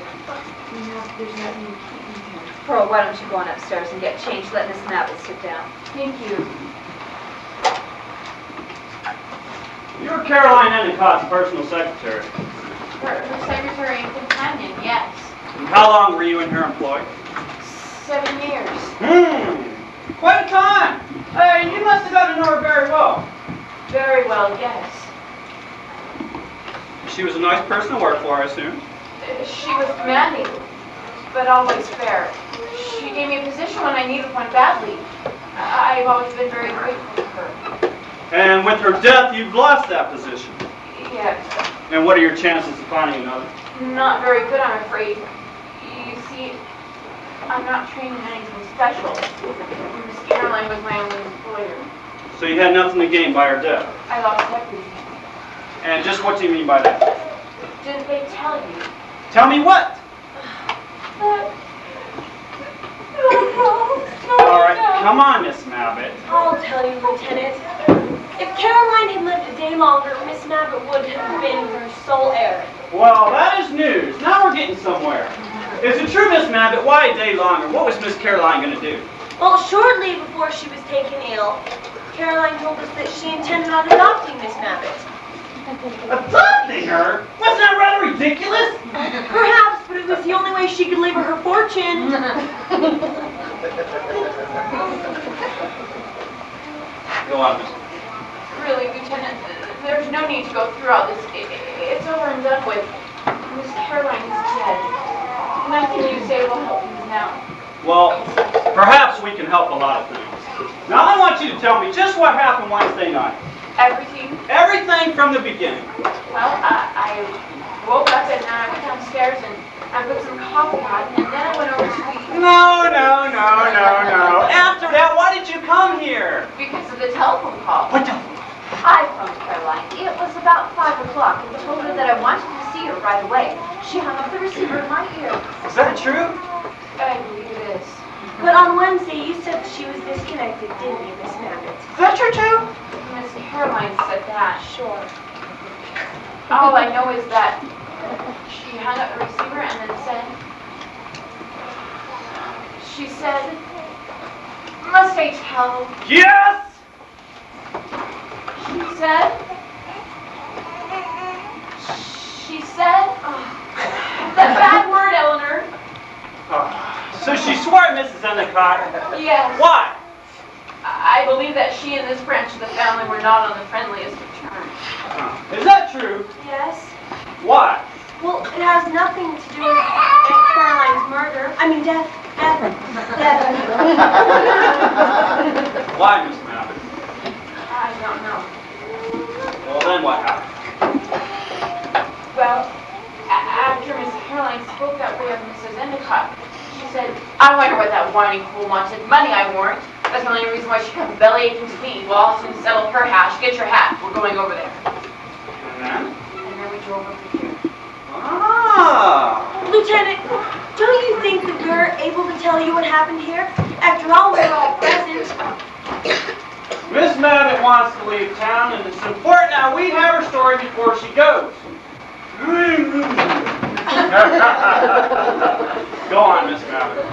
There's nothing to keep me here. Pearl, why don't you go on upstairs and get changed? Let Miss Mabbit sit down. Thank you. You're Caroline Endicott's personal secretary. Her secretary and companion, yes. And how long were you in her employ? 7 years. Quite a time. You must have got to know her very well. Very well, yes. She was a nice person to work for, I assume. She was demanding, but always fair. She gave me a position when I needed one badly. I've always been very grateful to her. And with her death, you've lost that position. Yes. And what are your chances of finding another? Not very good, I'm afraid. You see, I'm not trained in anything special. Miss Caroline was my only employer. So you had nothing to gain by her death. I lost everything. And just what do you mean by that? Didn't they tell you? Tell me what? All right, come on, Miss Mabbitt. I'll tell you, Lieutenant. If Caroline had lived a day longer, Miss Mabbitt would have been her sole heir. Well, that is news. Now we're getting somewhere. Is it true, Miss Mabbitt? Why a day longer? What was Miss Caroline going to do? Well, shortly before she was taken ill, Caroline told us that she intended on adopting Miss Mabbitt. Adopting her? Wasn't that rather ridiculous? Perhaps, but it was the only way she could leave her her fortune. Go on, Miss. Really, Lieutenant, there's no need to go through all this. It's over and done with. Miss Caroline is dead. Nothing you say will help me now. Well, perhaps we can help a lot of things. Now, I want you to tell me just what happened Wednesday night. Everything. Everything from the beginning. Well, I woke up and I went downstairs and I put some coffee on, and then I went over to the... No. After that, why did you come here? because of the telephone call. What telephone? I phoned Caroline. It was about 5 o'clock and told her that I wanted to see her right away. She hung up the receiver in my ear. Is that true? I believe it is. But on Wednesday, you said that she was disconnected, didn't you, Miss Mabbitt? Is that true too? Miss Caroline said that. Sure. All I know is that she hung up the receiver and then said, she said, must I tell? Yes! She said, the bad word, Eleanor. So she swore at Mrs. Endicott. Yes. Why? I believe that she and this branch of the family were not on the friendliest of terms. Is that true? Yes. Why? Well, it has nothing to do with Aunt Caroline's murder. I mean, death. Why, Miss Mabbitt? I don't know. Well, then what happened? Well, after Miss Caroline spoke that way of Mrs. Endicott, she said, I wonder what that whining fool wanted. Money, I warrant. That's the only reason why she come bellyaching to me. Well, I'll soon settle her hash. Get your hat. We're going over there. And And then we drove over here. Ah! Lieutenant, don't you think that we're able to tell you what happened here? After all, we're all present. Miss Mabbitt wants to leave town, and it's important that we have her story before she goes. Go on, Miss Mabbitt.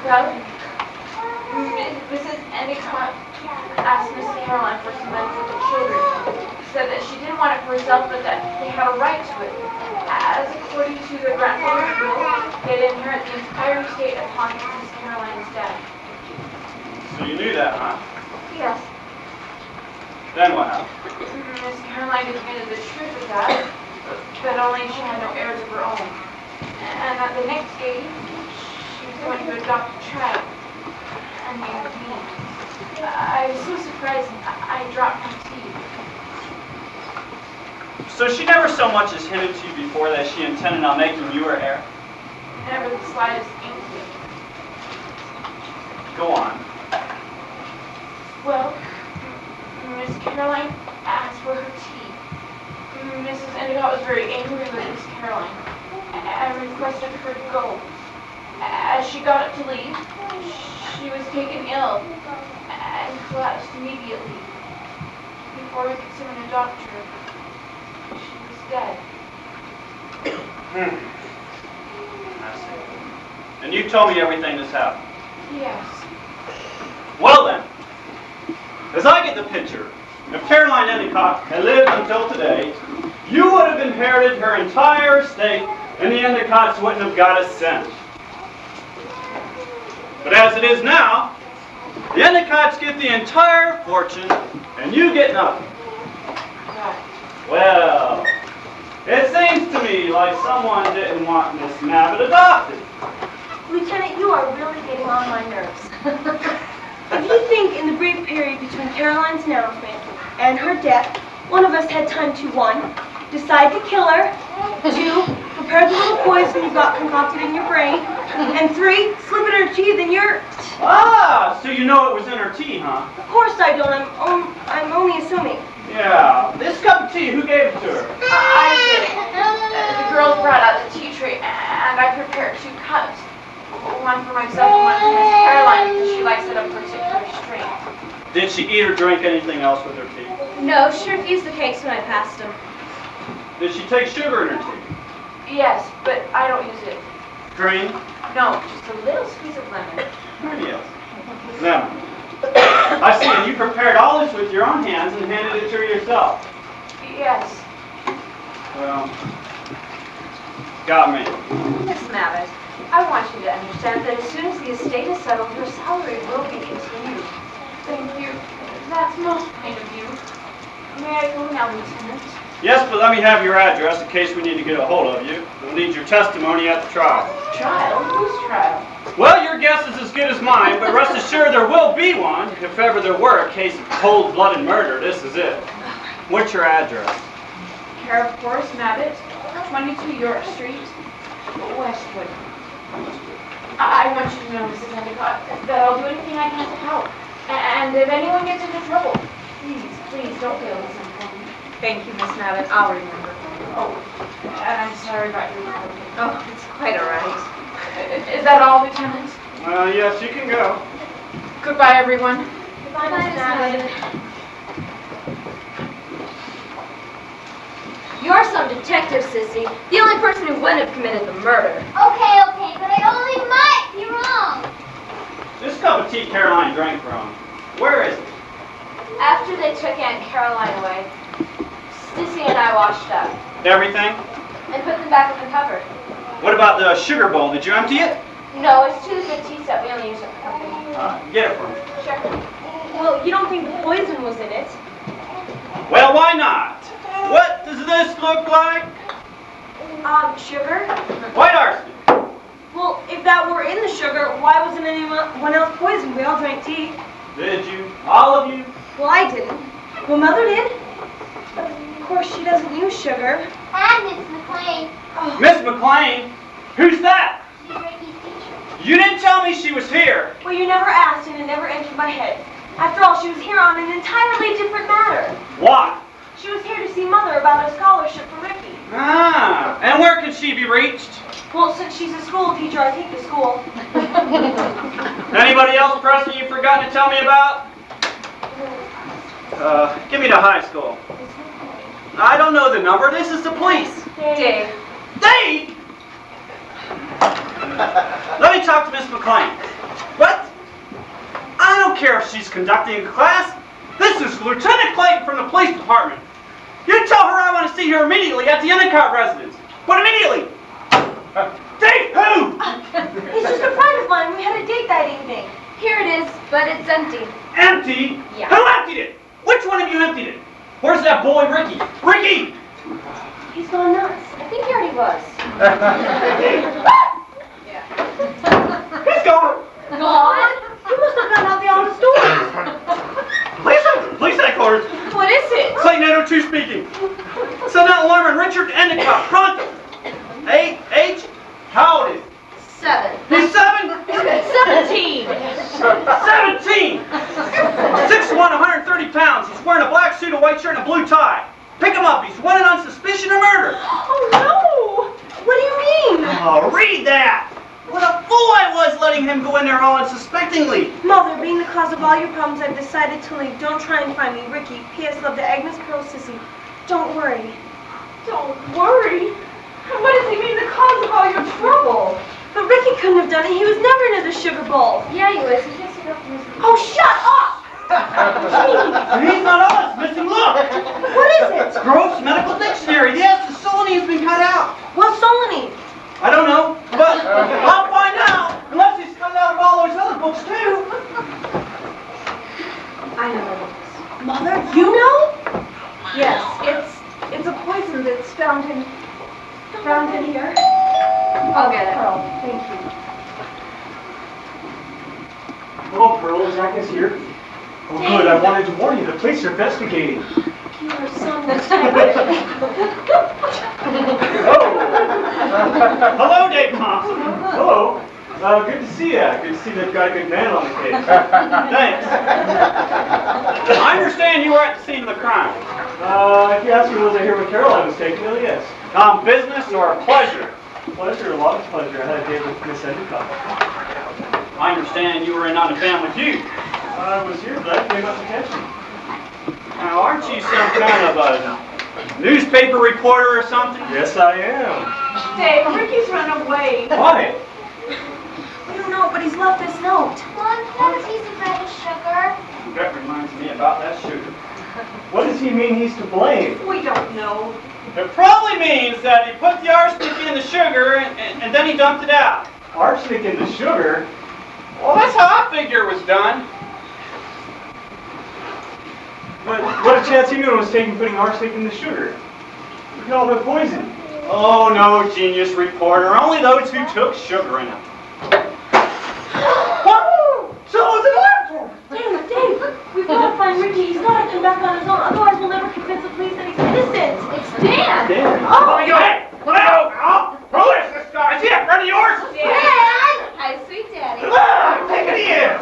Well, Mrs. Endicott asked Miss Caroline for some money for the children. Said that she didn't want it for herself, but that they had a right to it. As according to the grandfather's will, they'd inherit the entire estate upon Miss Caroline's death. So you knew that, huh? Yes. Then what happened? Miss Caroline admitted the truth of that, but only she had no heirs of her own. And that the next day, she was going to adopt a child. And named me. I was so surprised, I dropped my tea. So she never so much as hinted to you before that she intended on making you her heir? Never the slightest inkling. Go on. Well, Miss Caroline asked for her tea. Mrs. Endicott was very angry with Miss Caroline and requested her to go. As she got up to leave, she was taken ill and collapsed immediately. Before we could summon a doctor, she was dead. I see. And you told me everything that's happened. Yes. Well then, as I get the picture, if Caroline Endicott had lived until today, you would have inherited her entire estate, and the Endicotts wouldn't have got a cent. But as it is now, the Endicotts get the entire fortune, and you get nothing. Right. Well, it seems to me like someone didn't want Miss Mabbitt adopted. Lieutenant, you are really getting on my nerves. If you think in the brief period between Caroline's announcement and her death, one of us had time to 1, decide to kill her, 2, prepare the little poison you've got concocted in your brain, and 3, slip it in her tea, then you're... Ah, so you know it was in her tea, huh? Of course I don't. I'm only assuming. Yeah. This cup of tea, who gave it to her? I did. The girls brought out the tea tray, and I prepared 2 cups. One for myself and one for Miss Caroline, because she likes it of particular strength. Did she eat or drink anything else with her tea? No, she refused the cakes when I passed them. Did she take sugar in her tea? Yes, but I don't use it. Drink? No, just a little squeeze of lemon. Yes. Lemon. I see, and you prepared all this with your own hands and handed it to her yourself. Yes. Well, got me. Miss Mabbitt, I want you to understand that as soon as the estate is settled, your salary will be continued. Thank you. That's most kind of you. May I go now, Lieutenant? Yes, but let me have your address in case we need to get a hold of you. We'll need your testimony at the trial. Trial? Whose trial? Well, your guess is as good as mine, but rest assured there will be one. If ever there were a case of cold-blooded murder, this is it. What's your address? Care of Horace Mabbitt, 22 York Street, Westwood. I want you to know, Mrs. Endicott, that I'll do anything I can to help. And if anyone gets into trouble, please don't fail to send for me. Thank you, Miss Mabbitt. I'll remember. Oh, and I'm sorry about your reporting. Oh, it's quite all right. Is that all, Lieutenant? Yes, you can go. Goodbye, everyone. Bye, Miss Mabbitt. You're some detective, Sissy. The only person who wouldn't have committed the murder. Okay, but I only might be wrong. This cup of tea Caroline drank from, where is it? After they took Aunt Caroline away, Sissy and I washed up Everything? and put them back in the cupboard. What about the sugar bowl? Did you empty it? No, it's too good tea set. We only use it for company. Get it for me. Sure. Well, you don't think the poison was in it? Well, why not? What does this look like? Sugar? White arsenic. Well, if that were in the sugar, why wasn't anyone else poisoned? We all drank tea. Did you? All of you? Well, I didn't. Well, Mother did. Of course, she doesn't use sugar. And Miss McLean. Miss McLean? Who's that? She's Ricky's teacher. You didn't tell me she was here. Well, you never asked, and it never entered my head. After all, she was here on an entirely different matter. What? She was here to see Mother about a scholarship for Ricky. Ah, and where could she be reached? Well, since she's a school teacher, I take to school. Anybody else present you've forgotten to tell me about? Give me the high school. I don't know the number. This is the police. Dave. Dave! Let me talk to Miss McLean. What? I don't care if she's conducting a class. This is Lieutenant Clayton from the police department. You tell her I want to see her immediately at the Endicott residence. But immediately! Dave, who? He's just a friend of mine. We had a date that evening. Here it is, but it's empty. Empty? Yeah. Who emptied it? Which one of you emptied it? Where's that boy, Ricky? Ricky! He's gone nuts. I think he already was. He's gone! Gone? He must have gone out the honest doors. Police headquarters. What is it? Clayton 902 speaking. Send out alarm on Richard Endicott, pronto. Age? How old is he? 7. He's 7? 17. 17! 6'1", 130 pounds. He's wearing a black suit, a white shirt, and a blue tie. Pick him up. He's wanted on suspicion of murder. Oh, no! What do you mean? Oh, read that! What a fool I was letting him go in there all unsuspectingly. Mother, being the cause of all your problems, I've decided to leave. Don't try and find me. Ricky, P.S. Love to Agnes, Pearl, Sissy. Don't worry. Don't worry. What does he mean, the cause of all your trouble? But Ricky couldn't have done it. He was never near the sugar bowl. Yeah, he was. He just got from his... Oh, shut up! He's not on. It's missing. Look. What is it? Gross Medical Dictionary. Yes, the Solony has been cut out. What's Solony? I don't know, but I'll find out. Unless he's cut out of all those other books too. I know what it is. Mother, you know? Yes, it's a poison that's found in here. I'll get it. Pearl, thank you. Hello, Pearl. Is Agnes here? Oh, good. I wanted to warn you. The police are investigating. You are so Hello, Dave Thompson. Hello. Good to see you. Good to see they've got a good man on the case. Thanks. I understand you were at the scene of the crime. If you ask me, was I here when Caroline was taken? Oh, yes. Business or pleasure? Pleasure, a lot of pleasure. I had a date with Miss Endicott. I understand you were in on a Family Feud. I was here, but I came up to catch you. Now, aren't you some kind of a newspaper reporter or something? Yes, I am. Dave, Ricky's run away. Why? I don't know, but he's left this note. Mom, can I have a piece of bread and sugar? That reminds me about that shooter. What does he mean he's to blame? We don't know. It probably means that he put the arsenic in the sugar and then he dumped it out. Arsenic in the sugar? Well, that's how I figure it was done. But what a chance anyone was taking putting arsenic in the sugar. Look at all the poison. Oh, no, genius reporter. Only those who took sugar in it. What? Someone's in the laboratory! Dave, we've got to find Ricky. He's got to come back on his own. Otherwise, we'll never convince the police that he's innocent. It's Dan. Dan. Oh, let me go! Hey, let me go! Oh, who is this guy? Is he a friend of yours? Hi, sweet daddy. Ah, I think he is!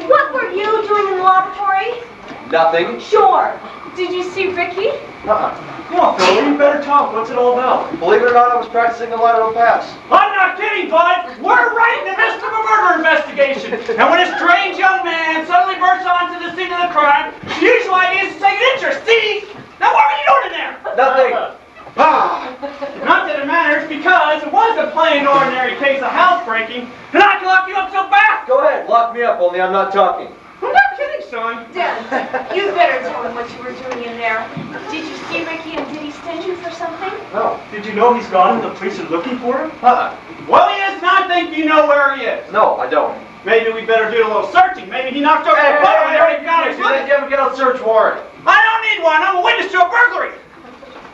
What were you doing in the laboratory? Nothing. Sure. Did you see Ricky? Come on, Phil, you better talk. What's it all about? Believe it or not, I was practicing a lateral pass. I'm not kidding, bud! We're right in the midst of a murder investigation! And when a strange young man suddenly bursts onto the scene of the crime, the usual idea is to take an interest, see? Now what were you doing in there? Nothing. Not that it matters, because it was a plain ordinary case of housebreaking, and I can lock you up so fast! Go ahead, lock me up, only I'm not talking. I'm not kidding, son. Dan, you better tell him what you were doing in there. Did you see Ricky and did he send you for something? No. Did you know he's gone and the police are looking for him? Well, he is, and I think you know where he is. No, I don't. Maybe we better do a little searching. Maybe he knocked over the bottle and already got his You didn't get a search warrant. I don't need one. I'm a witness to a burglary.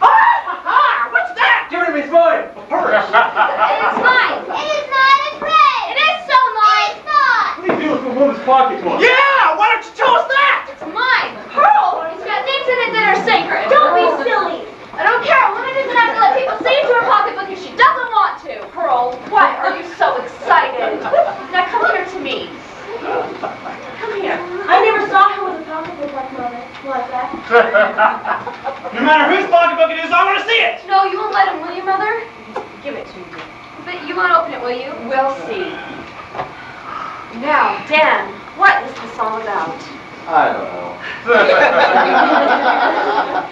What's that? Give it to me, it's mine. A purse. It's mine. It is not. It's red. It is so mine. It's not. What do you do with the woman's pocketbook? Yeah, why don't you tell us that? It's mine. Pearl. It's got things in it that are sacred. Don't be silly. I don't care. A woman doesn't have to let people see into her pocketbook if she doesn't want to. Pearl, why are you so excited? Now come here to me. Come here. I never saw her with a pocketbook like that. No matter whose pocketbook it is, I want to see it. No, you won't let him, will you, Mother? Give it to me. But you won't open it, will you? We'll see. Now, Dan, what is this all about? I don't know.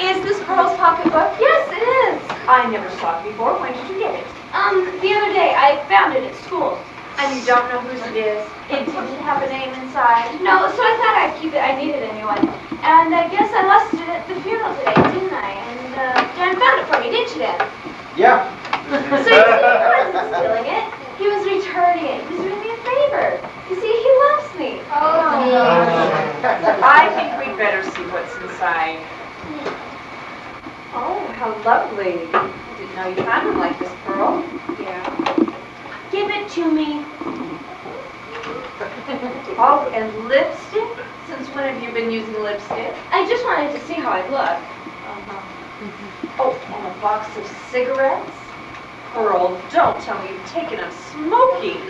Is this Pearl's pocketbook? Yes, it is. I never saw it before. When did you get it? The other day I found it at school. And you don't know whose it is? It didn't have a name inside? No, so I thought I'd keep it. I needed a new one. And I guess I lost it at the funeral today, didn't I? And Dan found it for me, didn't you, Dan? Yeah. So you see, he wasn't stealing it. He was returning it. He was doing me a favor. You see, he loves me. I think we'd better see what's inside. Oh, how lovely. I didn't know you found them like this, Pearl. Yeah. Give it to me. Oh, and lipstick? Since when have you been using lipstick? I just wanted to see how I'd look. Oh, and a box of cigarettes? Pearl, don't tell me you've taken up smoking.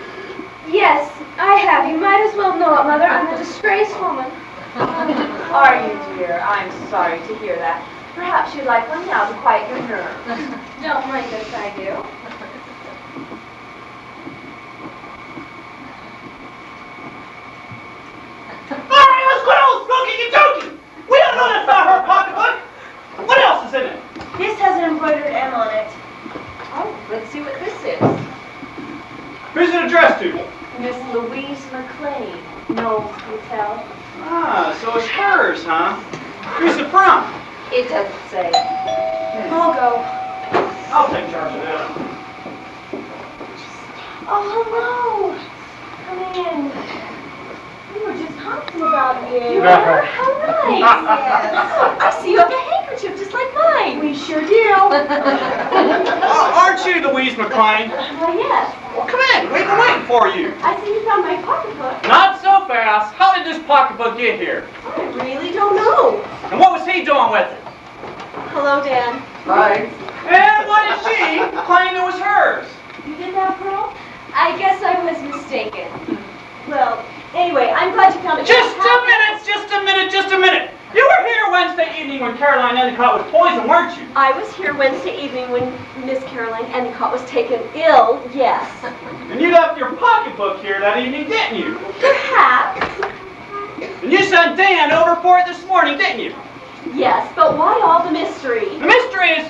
Yes, I have. You might as well know it, Mother. I'm a disgraced woman. Are you, dear? I'm sorry to hear that. Perhaps you'd like one now to quiet your nerves. Don't mind us, I do. All right, let's quit all smoking and joking. We don't know that's not her pocketbook. What else is in it? This has an embroidered M on it. Oh, let's see what this is. Who's it addressed to? Miss Louise McLean, Knowles Hotel. Ah, so it's hers, huh? Who's it from? It doesn't say. I'll go. I'll take charge of that. Oh, hello. Come in. We were just talking about you. You are? How nice. Yes. I see you have a handkerchief just like mine. We sure do. Aren't you Louise McLean? Why, yes. Well, come in. We've been waiting for you. I see you found my pocketbook. Not so fast. How did this pocketbook get here? I really don't know. And what was he doing with it? Hello, Dan. Hi. And why did she claim it was hers? You did that, Pearl? I guess I was mistaken. Well, anyway, I'm glad you found it. Just a minute, just a minute, just a minute. You were here Wednesday evening when Caroline Endicott was poisoned, weren't you? I was here Wednesday evening when Miss Caroline Endicott was taken ill, yes. And you left your pocketbook here that evening, didn't you? Perhaps. And you sent Dan over for it this morning, didn't you? Yes, but why all the mystery? The mystery is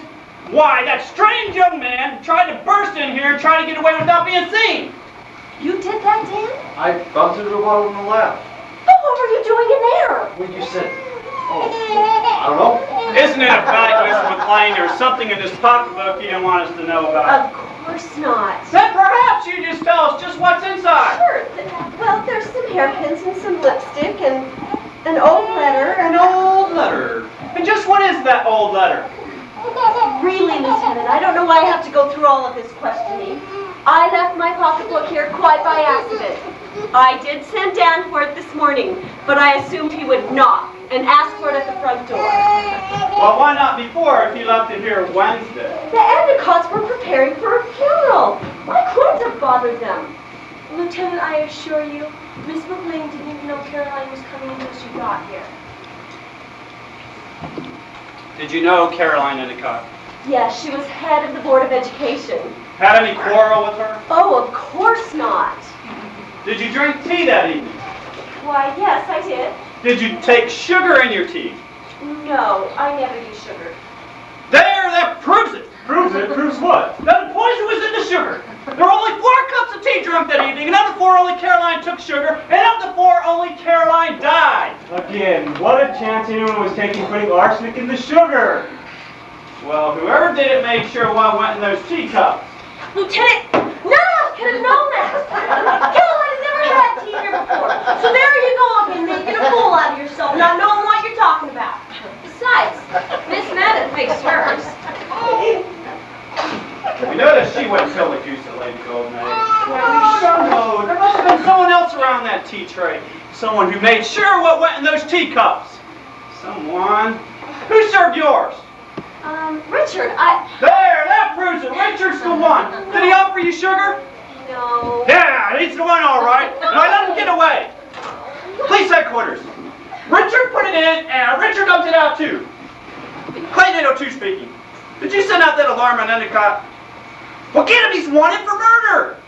why that strange young man tried to burst in here and try to get away without being seen. You did that, Dan? I bumped into a bottle in the lab. But what were you doing in there? When you said, oh, I don't know. Isn't it a fact, Mrs. McLean, there's something in this pocketbook you don't want us to know about? Of course not. Then perhaps you just tell us just what's inside. Sure. Well, there's some hairpins and some lipstick and an old letter. An old letter. And just what is that old letter? Really, Lieutenant, I don't know why I have to go through all of this questioning. I left my pocketbook here quite by accident. I did send Dan for it this morning, but I assumed he would knock and ask for it at the front door. Well, why not before if you left it here Wednesday? The Endicotts were preparing for a funeral. I couldn't have bothered them. Lieutenant, I assure you, Miss McLean didn't even know Caroline was coming until she got here. Did you know Caroline Endicott? Yes, she was head of the Board of Education. Had any quarrel with her? Oh, of course not. Did you drink tea that evening? Why, yes, I did. Did you take sugar in your tea? No, I never use sugar. There, that proves it. Proves it? Proves what? That the poison was in the sugar. There were only 4 cups of tea drunk that evening, and of the 4 only Caroline took sugar, and of the 4 only Caroline died. Again, what a chance anyone was taking putting arsenic in the sugar. Well, whoever did it made sure what went in those teacups. Lieutenant, none of us could have known that. Caroline has never had tea here before. So there you go again, making a fool out of yourself, not knowing what you're talking about. Besides, Miss Madden makes hers. We noticed she went pill the juice at Lady Golden Egg. Well, we sure know. There must have been someone else around that tea tray. Someone who made sure what went in those teacups. Someone. Who served yours? Richard, There, that proves it. Richard's the one. Did he offer you sugar? No. Yeah, he's the one, all right. And I let him get away. Police headquarters. Richard put it in, and Richard dumped it out, too. Clayton 802 speaking. Did you send out that alarm on Endicott? Well, get him. He's wanted for murder.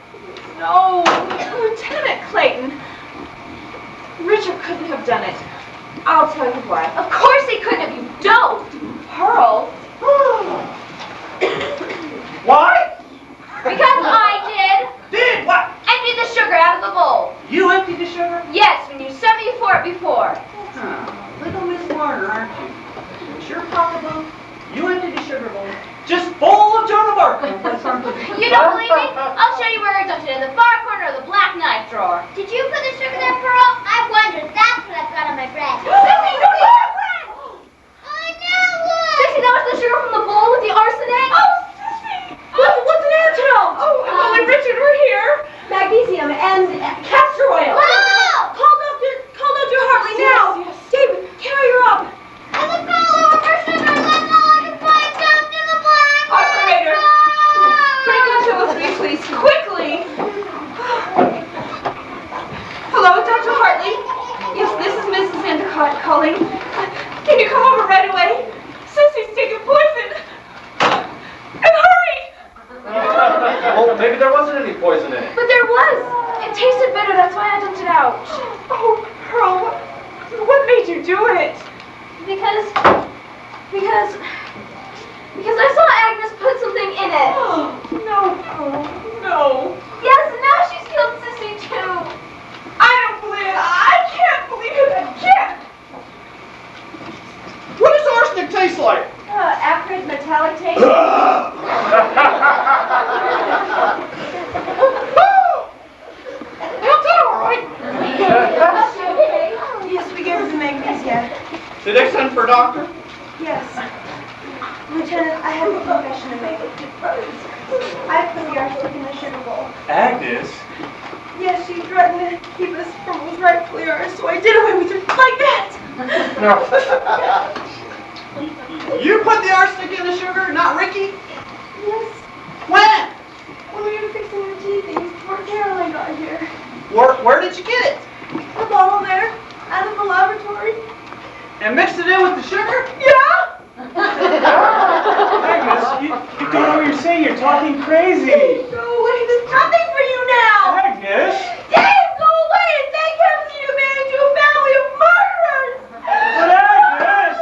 No, Lieutenant Clayton. Richard couldn't have done it. I'll tell you why. Of course he couldn't have, you dope! Pearl. Why? Because I Did what? emptied the sugar out of the bowl. You emptied the sugar? Yes, when you sent me for it before. Little Miss Marner, aren't you? It's your pocketbook. You emptied the sugar bowl. Just full of Joan of Arc. You don't believe me? I'll show you where I dumped it, in the far corner of the black knife drawer. Did you put the sugar there, Pearl? I wondered. That's what I've got on my bread. Sissy, no, you have bread! I know, look! Sissy, that was the sugar from the bowl with the arsenic? Oh, Sissy! What's an antidote? Oh, if only Richard were here. Magnesium and castor oil. Wow! Call Dr. Hartley now. Yes. David, carry her up. And the fellow for sugar, that's all I can find dumped in the black Operator, knife drawer. Sprinkler 203, please, quickly. Hello, Dr. Hartley. Yes, this is Mrs. Endicott calling. Can you come over right away? Sissy's taking poison. And hurry! Well, maybe there wasn't any poison in it. But there was. It tasted bitter, that's why I dumped it out. Oh, Pearl, what made you do it? Because I saw Agnes put something in it. No, Pearl, no. Yes, and now she's killed Sissy too. I don't believe it. I can't believe it. I can't. What does arsenic taste like? Acrid metallic taste. All right. Yes, we gave her the magnesia. Did they send for a doctor? Yes. Lieutenant, I have a confession to make. I put the arsenic in the sugar bowl. Agnes? Yes, she threatened to keep us from what was rightfully ours, so I did away with her like that. You put the arsenic in the sugar, not Ricky? Yes. When? When we were fixing her tea things before Caroline got here. Where did you get it? The bottle there, out of the laboratory. and mixed it in with the sugar? Yeah? Agnes, you don't know what you're saying. You're talking crazy. Dave, go away. There's nothing for you now. Agnes! Dave, go away and thank heavens you married to a family of murderers. But Agnes!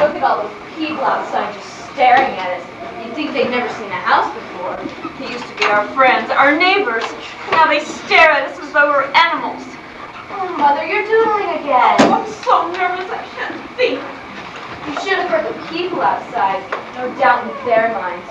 Look at all those people outside just staring at us. You'd think they'd never seen a house before. They used to be our friends, our neighbors. Now they stare at us as though we're animals. Oh, Mother, you're doodling again. I'm so nervous I can't think. You should have heard the people outside. No doubt in their minds.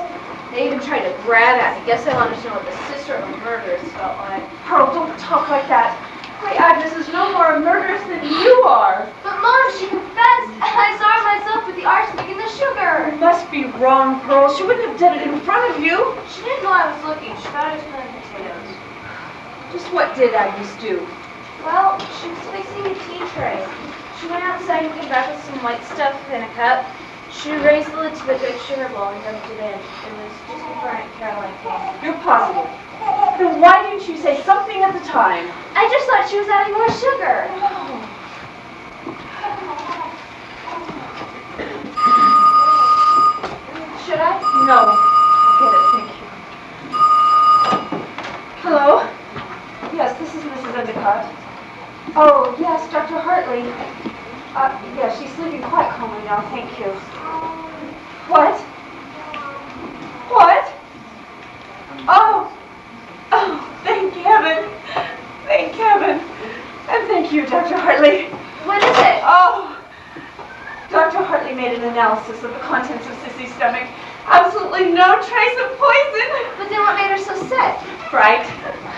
They even tried to grab at me. Guess they wanted to know what the sister of a murderess felt like. Pearl, don't talk like that. My Agnes is no more a murderess than you are. But Mom, she confessed. I saw her myself with the arsenic and the sugar. You must be wrong, Pearl. She wouldn't have done it in front of you. She didn't know I was looking. She thought I was peeling potatoes. Just what did Agnes do? Well, she was fixing a tea tray. She went outside and came back with some white stuff in a cup. She raised the lid to the big sugar bowl and dumped it in. It was just before Aunt Caroline came. You're positive. Then why didn't you say something at the time? I just thought she was adding more sugar. Should I? No. Forget it, thank you. Hello? Yes, this is Mrs. Endicott. Oh, yes, Dr. Hartley. Yeah, she's sleeping quite calmly now, thank you. What? What? Oh! Oh, thank heaven! Thank heaven! And thank you, Dr. Hartley. What is it? Oh! Dr. Hartley made an analysis of the contents of Sissy's stomach. Absolutely no trace of poison. But then what made her so sick? Fright.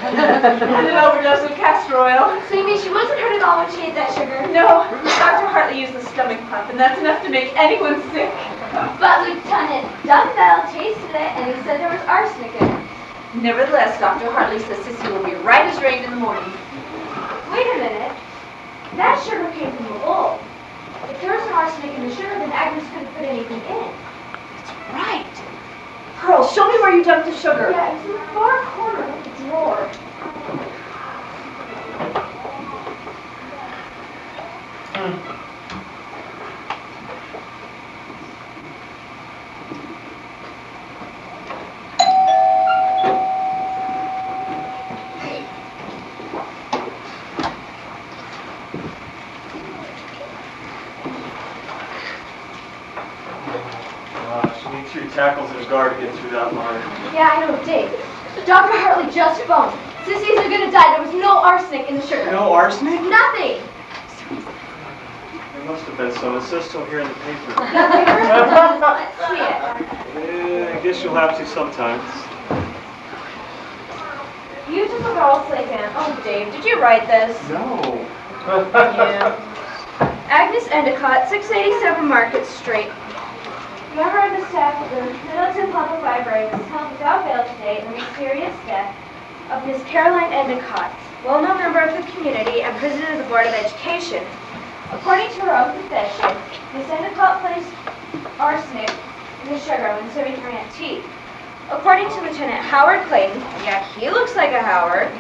And an overdose of castor oil. So you mean she wasn't hurt at all when she ate that sugar? No, Dr. Hartley used the stomach pump, and that's enough to make anyone sick. But Lieutenant Dumbbell tasted it, and he said there was arsenic in it. Nevertheless, Dr. Hartley says Sissy will be right as rain in the morning. Wait a minute. That sugar came from the bowl. If there was no arsenic in the sugar, then Agnes couldn't put anything in. Right. Pearl, show me where you dumped the sugar. Yeah, it's in the far corner of the drawer. She needs 3 tackles and a guard to get through that line. Yeah, I know, Dave. Dr. Hartley just phoned. Sissy's are gonna die. There was no arsenic in the sugar. No arsenic? Nothing. There must have been some. It says so here in the paper. Let's see it. I guess you'll have to sometimes. Beautiful girl sleeping. Oh, Dave, did you write this? No. Yeah. Agnes Endicott, 687 Market Street. Member of the staff of the Middleton Public Library was held without bail today in the mysterious death Of Miss Caroline Endicott, well-known member of the community and president of the Board of Education. According to her own confession, Miss Endicott placed arsenic in the sugar when serving her Aunt tea. According to Lieutenant Howard Clayton, yeah, he looks like a Howard,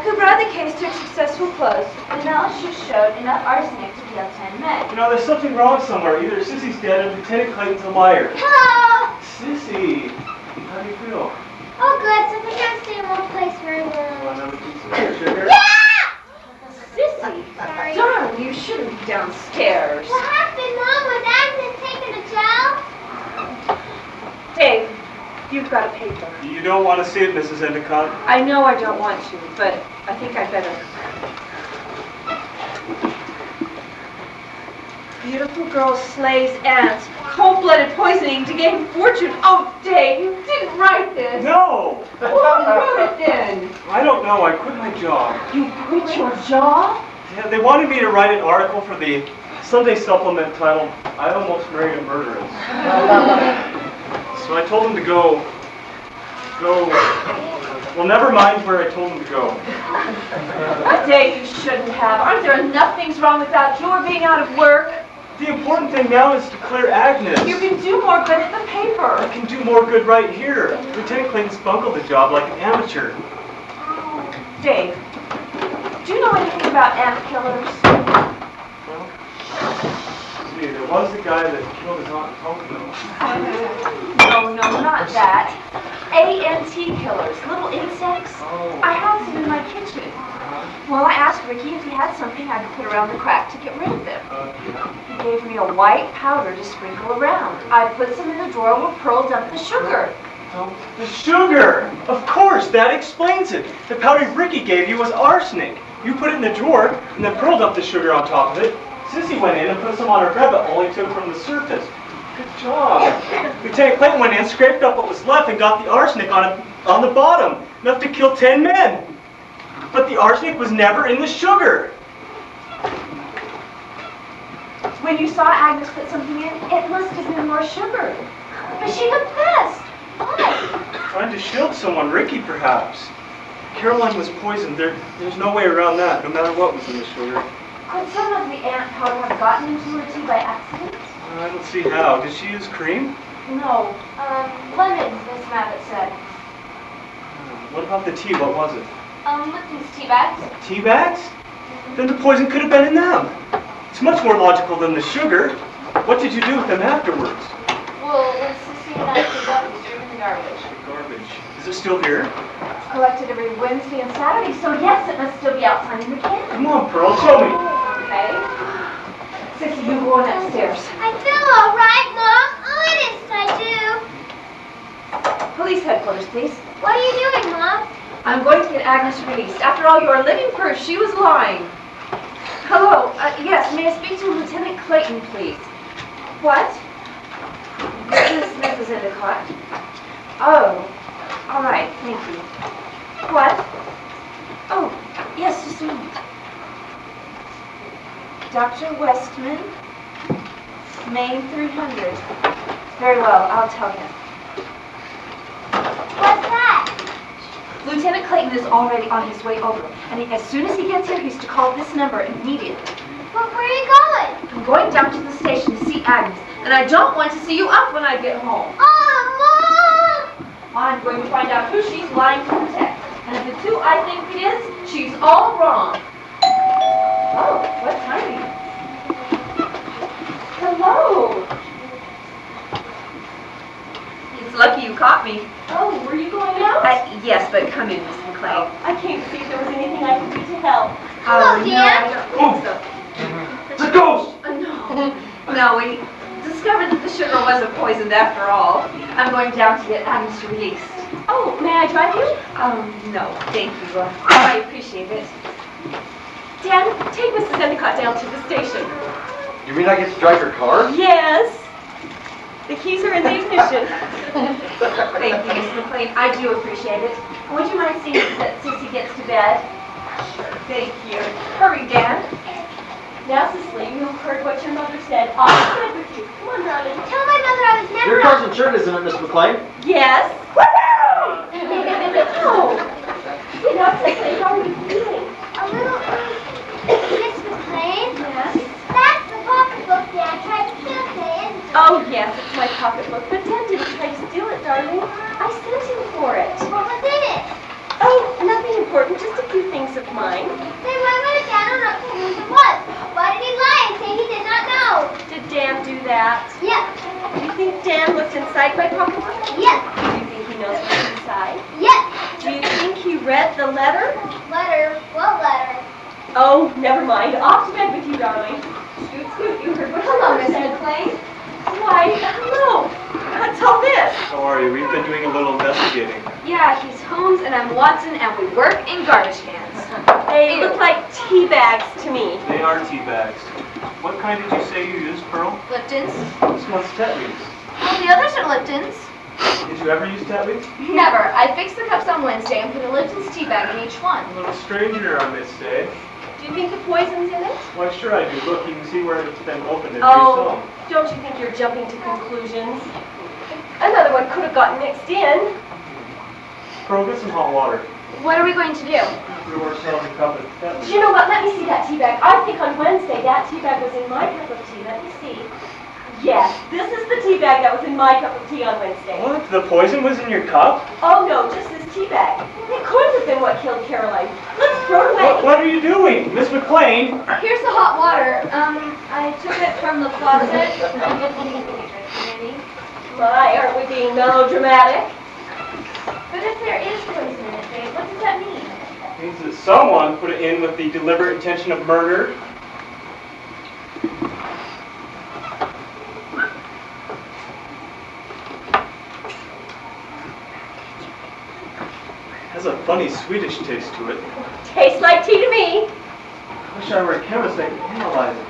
who brought the case to a successful close. The analysis showed enough arsenic to kill 10 men. You know, there's something wrong somewhere. Either Sissy's dead or Lieutenant Clayton's a liar. Hello! Sissy, how do you feel? Oh, good. So we can't stay in one place very long. Want another piece of sugar? Yeah! Sissy, Sorry. darling, you shouldn't be downstairs. What happened, Mom? Was Agnes taken to jail? Dave, you've got a paper. You don't want to see it, Mrs. Endicott? I know I don't want to, but I think I better. Beautiful girl slays ants. cold-blooded poisoning to gain fortune. Oh, Dave, you didn't write this. No! Who wrote it then? I don't know. I quit my job. You quit your job? Yeah, they wanted me to write an article for the Sunday supplement titled, "I Almost Married a Murderess." So I told them to go, well, never mind where I told them to go. Dave, you shouldn't have. Aren't there enough things wrong without your being out of work? The important thing now is to clear Agnes. You can do more good at the I paper. can do more good right here. Lieutenant Clayton's bungled the job like an amateur. Dave, do you know anything about ant killers? Well, gee, there was the guy that killed his Aunt Pocono. No, not that. A-N-T killers, little insects. Oh. I have some in my kitchen. Well, I asked Ricky if he had something I could put around the crack to get rid of them. He gave me a white powder to sprinkle around. I put some in the drawer where Pearl dumped the sugar. The sugar! Of course, that explains it. The powder Ricky gave you was arsenic. You put it in the drawer, and then Pearl dumped the sugar on top of it. Sissy went in and put some on her bread, but only took from the surface. Good job. Lieutenant Clayton went in, scraped up what was left, and got the arsenic on the bottom, enough to kill 10 men. But the arsenic was never in the sugar. When you saw Agnes put something in, it must have been more sugar. But she confessed. Why? Trying to shield someone, Ricky perhaps. Caroline was poisoned. There's no way around that, no matter what was in the sugar. Could some of the ant powder have gotten into her tea by accident? I don't see how. Did she use cream? No. Lemons, Miss Mabbott said. What about the tea? What was it? Lipton's tea bags. Tea bags? Then the poison could have been in them. It's much more logical than the sugar. What did you do with them afterwards? Well, when Sissy and I cleaned up, we threw it in the garbage. The garbage. Is it still here? It's collected every Wednesday and Saturday, so yes, it must still be outside in the can. Come on, Pearl, show me. Okay. Sissy, you go on upstairs. I feel all right, Mom. Oh, yes, I do. Police headquarters, please. What are you doing, Mom? I'm going to get Agnes released. After all, you are living proof she was lying. Hello. Yes, may I speak to Lieutenant Clayton, please? What? This is Mrs. Endicott. Oh. All right. Thank you. What? Oh, yes, just a moment. Dr. Westman, Main 300. Very well. I'll tell him. What's that? Lieutenant Clayton is already on his way over, and as soon as he gets here, he's to call this number immediately. But where are you going? I'm going down to the station to see Agnes, and I don't want to see you up when I get home. Oh, Mom! I'm going to find out who she's lying to protect, and if it's who I think it is, she's all wrong. Oh, what time are you? Hello. It's lucky you caught me. Oh, were you going out? Yes, but come in, Miss McClay. I came to see if there was anything I could do to help. Hello, no, Dan. I don't think so. It's a ghost! No, we discovered that the sugar wasn't poisoned after all. I'm going down to get Agnes released. Oh, may I drive you? No, thank you. I appreciate it. Dan, take Mrs. Endicott down to the station. You mean I get to drive your car? Yes. The keys are in the ignition. Thank you, Miss McLean. I do appreciate it. Would you mind seeing that Sissy gets to bed? Thank you. Hurry, Dan. Now, Cicely, you heard what your mother said. I'll be good with you. Come on, darling. Tell my mother I was never Your car's insured, isn't it, Miss McClay? Yes. Oh, You know, Cicely, how are you feeling? a little Miss McLean? Yes. That's the pocketbook Dad tried to steal today, isn't it? Oh, yes, it's my pocketbook. But Dan didn't try to steal it, darling. I sent him for it. What was in it? Oh, nothing important. Just a few things of mine. Then why would Dad not tell me what it was? Why did he lie and say he did not know? Did Dan do that? Yep. Do you think Dan looked inside my pocketbook? Yep. Do you think he knows what's inside? Yep. Do you think he read the letter? Letter? What letter? Oh, never mind. Off to bed with you, darling. Scoot, scoot. You heard what hello, your Miss mother said. McLean. Why, hello. What's all this? How are you? We've been doing a little investigating. Yeah, he's Holmes and I'm Watson, and we work in garbage cans. They look like tea bags to me. They are tea bags. What kind did you say you used, Pearl? Lipton's. This one's Tetley's. Well, the others are Lipton's. Did you ever use Tetley's? Never. I fixed the cups on Wednesday and put a Lipton's tea bag in each one. A little stranger on this day. Do you think the poison's in it? Why, sure I do. Look, you can see where it's been opened and Oh, resewn. don't you think you're jumping to conclusions? Another one could have gotten mixed in. Pearl, get some hot water. What are we going to do? Brew ourselves a cup of Tetley's. Do you know what? Let me see that tea bag. I think on Wednesday that tea bag was in my cup of tea. Let me see. Yes, this is the tea bag that was in my cup of tea on Wednesday. What? The poison was in your cup? Oh no, just this tea bag. It could have been what killed Caroline. Let's throw it away. What are you doing? Miss McLean? Here's the hot water. I took it from the closet. My, aren't we being melodramatic? But if there is poison in it, babe, what does that mean? It means that someone put it in with the deliberate intention of murder. Has a funny Swedish taste to it. Tastes like tea to me. I wish I were a chemist, I could analyze it.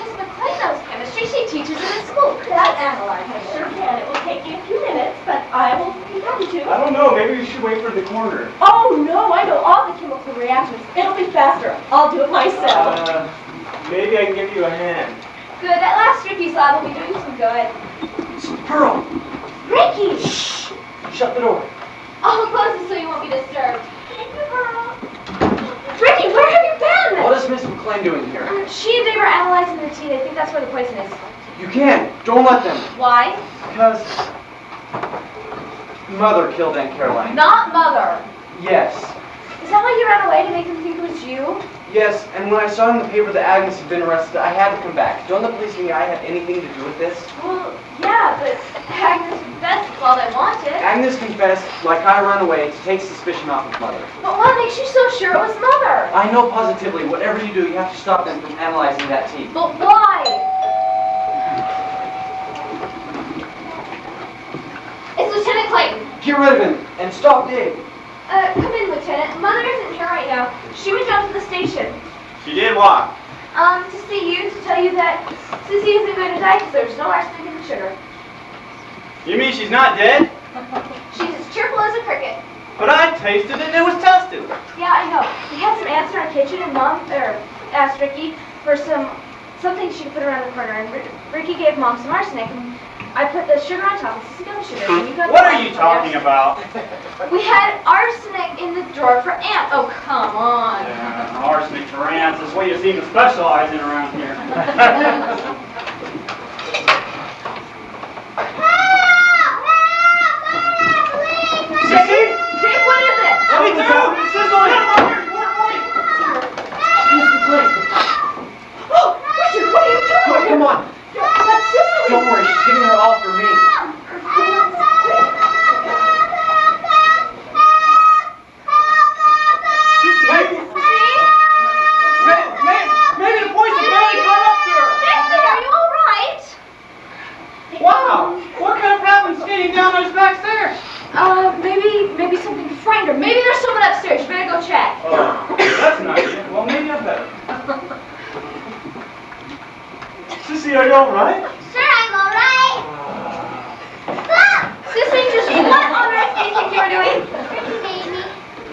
Miss McLean knows chemistry. She teaches it at school. Could I analyze I it? sure can. It will take me a few minutes, but I will be happy to. I don't know, maybe we should wait for the coroner. Oh no, I know all the chemical reactions. It'll be faster. I'll do it myself. Maybe I can give you a hand. Good. At last, Ricky's lab will be doing some good. Pearl! Ricky! Shh! Shut the door. I'll close it so you won't be disturbed. Thank you, girl. Ricky, where have you been? What is Miss McLean doing here? She and Dave are analyzing the tea. They think that's where the poison is. You can't. Don't let them. Why? Because Mother killed Aunt Caroline. Not Mother. Yes. Is that why you ran away, to make them think it was you? Yes, and when I saw in the paper that Agnes had been arrested, I had to come back. Don't the police think I had anything to do with this? Well, yeah, but Agnes confessed. That's all they wanted. Agnes confessed, like I ran away, to take suspicion off of Mother. But what makes you so sure it was Mother? I know positively, whatever you do, you have to stop them from analyzing that tea. But why? It's Lieutenant Clayton. Get rid of him, and stop Dave. Come in, Lieutenant. Mother isn't here right now. She went down to the station. She did what? To see you, to tell you that Sissy isn't going to die because there's no arsenic in the sugar. You mean she's not dead? She's as cheerful as a cricket. But I tasted it and it was toasted. Yeah, I know. We had some ants in our kitchen and Mom, asked Ricky for something she could put around the corner. And Ricky gave Mom some arsenic. And I put the sugar on top. This is gum sugar. And you got What the are you talking about? We had arsenic in the drawer for ants. Oh, come on. Yeah, arsenic for ants is what you seem to specialize in around here. Sissy? Dave, what is it? What do you do? Sizzling! Miss McLean, Oh, Richard, what are you doing? quick, come on. That's Cicely. Don't worry, she's giving her all for me. Maybe the poison barely got up to her. Dixie, are you all right? Wow, what could have happened skating down those back stairs? Maybe something frightened her. Maybe there's someone upstairs. You better go check. Oh, that's not it. Well, maybe I better. Sissy, are you alright? Sure, I'm alright. Sissy, just what on earth do you think you were doing? Ricky made me.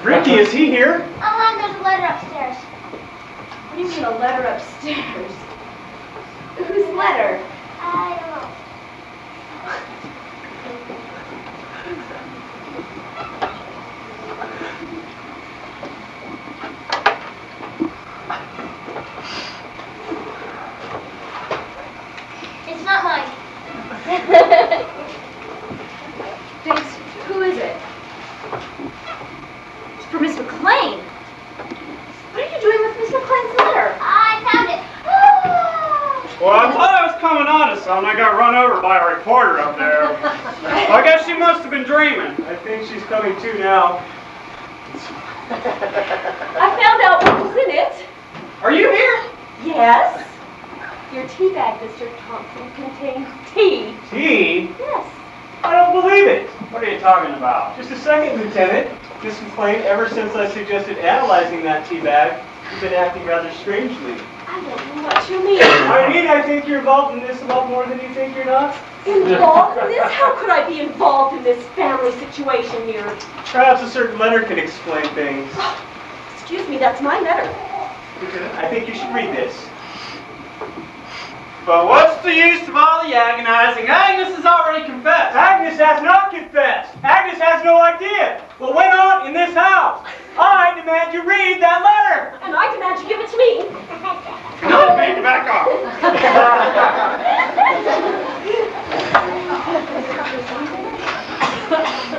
Ricky, is he here? There's a letter upstairs. What do you mean a letter upstairs? Whose letter? I don't know. It's not mine. Dix, who is it? It's for Miss McLean. What are you doing with Miss McLean's letter? I found it. Well, I thought I was coming on to something. I got run over by a reporter up there. I guess she must have been dreaming. I think she's coming too now. I found out what was in it. Are you here? Yes. Your tea bag, Mr. Thompson, contains tea. Tea? Yes. I don't believe it. What are you talking about? Just a second, Lieutenant. Miss McLean, ever since I suggested analyzing that tea bag, you've been acting rather strangely. I I don't know what you mean. Irene, I think you're involved in this a lot more than you think you're not. Involved in this? How could I be involved in this family situation here? Perhaps a certain letter can explain things. Excuse me, that's my letter. I think you should read this. But what's the use of all the agonizing? Agnes has already confessed. Agnes has not confessed. Agnes has no idea what went on in this house. I demand you read that letter. And I demand you give it to me. No, baby, back off.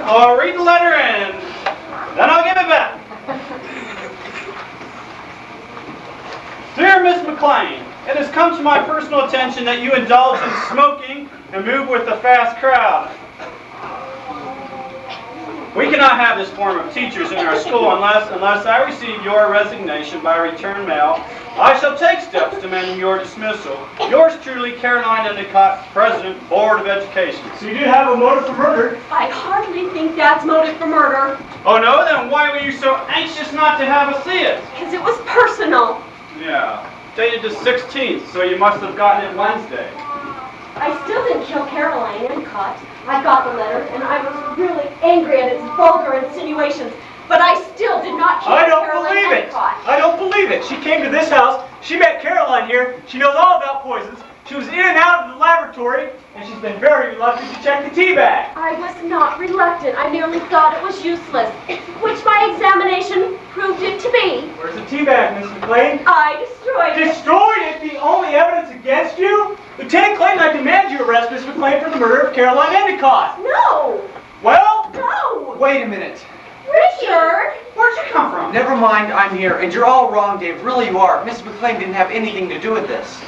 I'll read the letter and then I'll give it back. Dear Miss McLean, it has come to my personal attention that you indulge in smoking and move with the fast crowd. We cannot have this form of teachers in our school unless I receive your resignation by return mail. I shall take steps demanding your dismissal. Yours truly, Caroline Endicott, President, Board of Education. So you do have a motive for murder? I hardly think that's motive for murder. Oh no? Then why were you so anxious not to have us see it? Because it was personal. Yeah. Dated the 16th, so you must have gotten it Wednesday. I still didn't kill Caroline Endicott. I got the letter, and I was really angry at its vulgar insinuations. But I still did not kill I don't Caroline believe it. Endicott. I don't believe it. She came to this house. She met Caroline here. She knows all about poisons. She was in and out of the laboratory, and she's been very reluctant to check the tea bag. I was not reluctant. I merely thought it was useless, which my examination proved it to be. Where's the tea bag, Miss McLean? I destroyed it. Destroyed it? The only evidence against you? Lieutenant Clayton, I demand you arrest Miss McLean for the murder of Caroline Endicott. No! Well? No! Wait a minute. Richard! Where'd you come from? Never mind, I'm here, and you're all wrong, Dave. Really, you are. Miss McLean didn't have anything to do with this.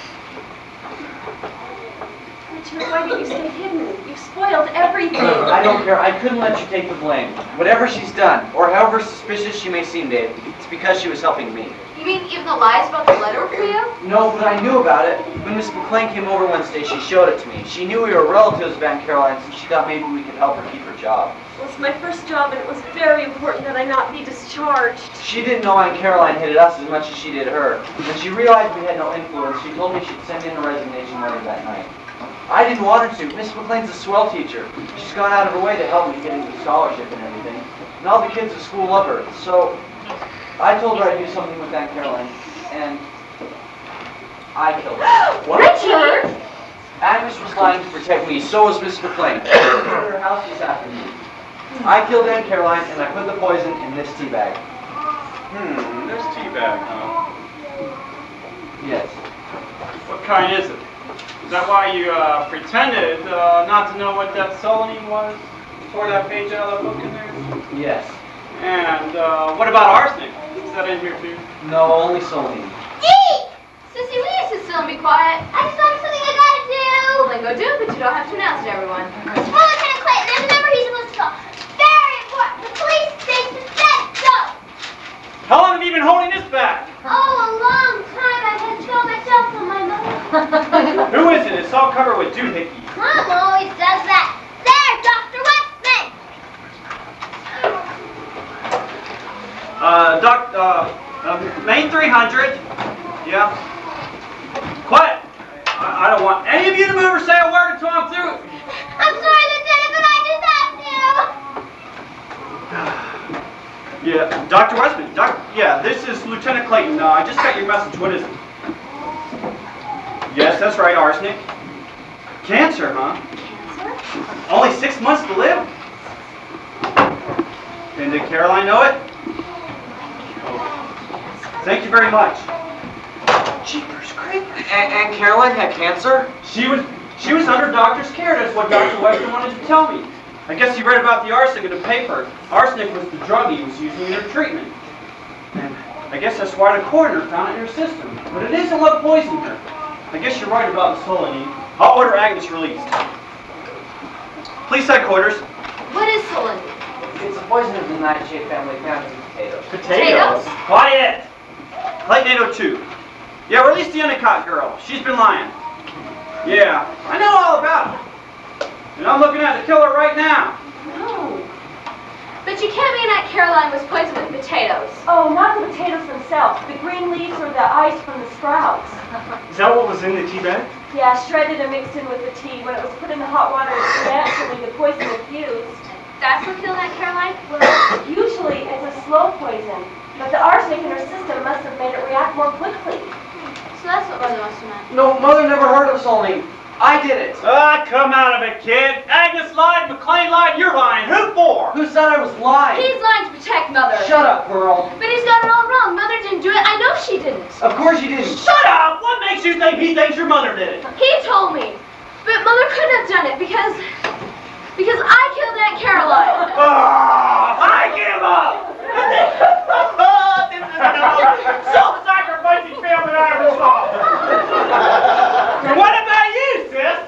Richard, why did you stay hidden? You've spoiled everything. I don't care. I couldn't let you take the blame. Whatever she's done, or however suspicious she may seem, Dave, it's because she was helping me. You mean even the lies about the letter were you? No, but I knew about it. When Miss McLean came over Wednesday, she showed it to me. She knew we were relatives of Aunt Caroline's, and she thought maybe we could help her keep her job. It was my first job, and it was very important that I not be discharged. She didn't know Aunt Caroline hated us as much as she did her. When she realized we had no influence, she told me she'd send in a resignation letter that night. I didn't want her to. Miss McLean's a swell teacher. She's gone out of her way to help me get into the scholarship and everything. And all the kids at school love her. So I told her I'd do something with Aunt Caroline, and I killed her. What? Richard! Agnes was lying to protect me, so was Miss McLean. I went to her house this afternoon. I killed Aunt Caroline, and I put the poison in this tea bag. This tea bag, huh? Yes. What kind is it? Is that why you pretended not to know what that solanine was? Tore that page out of the book in there? Yes. And what about arsenic? Is that in here too? No, only Solanine. Eek! Sissy, will you sit still and be quiet? I just have something I gotta do. Well, then go do it, but you don't have to announce it to everyone. Well, Lieutenant Clayton, there's a number he's supposed to call. Very important. The police station said so. How long have you been holding this back? Oh, a long time. I've had to throw myself on my mother. Who is it? It's all covered with doohickey. Mom always does that. There, Dr. Westman. Main 300. Yeah. Quiet. I don't want any of you to move or say a word until I'm through. I'm sorry, Lieutenant, but I just have to. Yeah, Dr. Westman. Yeah, this is Lieutenant Clayton. I just got your message. What is it? Yes, that's right, arsenic. Cancer, huh? Cancer? Only 6 months to live? And did Caroline know it? Thank you very much. Jeepers creepers. And Caroline had cancer? She was under doctor's care. That's what Dr. Weston wanted to tell me. I guess you read about the arsenic in the paper. Arsenic was the drug he was using in her treatment. And I guess that's why the coroner found it in her system. But it isn't what poisoned her. I guess you're right about the solanine. I'll order Agnes released. Police headquarters. What is solanine? It's a poison of the nightshade family found in potatoes. Potatoes? Quiet! Clayton 802. Yeah, release the Endicott girl. She's been lying. Yeah, I know all about it. And I'm looking at the killer right now. No. But you can't be in that Caroline was poisoned with potatoes. Oh, not the potatoes themselves, the green leaves or the ice from the sprouts. Is that what was in the tea bag? Yeah, shredded and mixed in with the tea. When it was put in the hot water, naturally the poison diffused. That's what killed Aunt Caroline? Well, usually it's a slow poison, but the arsenic in her system must have made it react more quickly. So that's what Mother must have meant. No, Mother never heard of Solney. I did it. Ah, come out of it, kid. Agnes lied, McLean lied, you're lying. Who for? Who said I was lying? He's lying to protect Mother. Shut up, Pearl. But he's got it all wrong. Mother didn't do it. I know she didn't. Of course you didn't. Shut up! What makes you think he thinks your mother did it? He told me. But Mother couldn't have done it because I killed Aunt Caroline. I give up! This is the most self-sacrificing family I ever saw. And what about you, sis?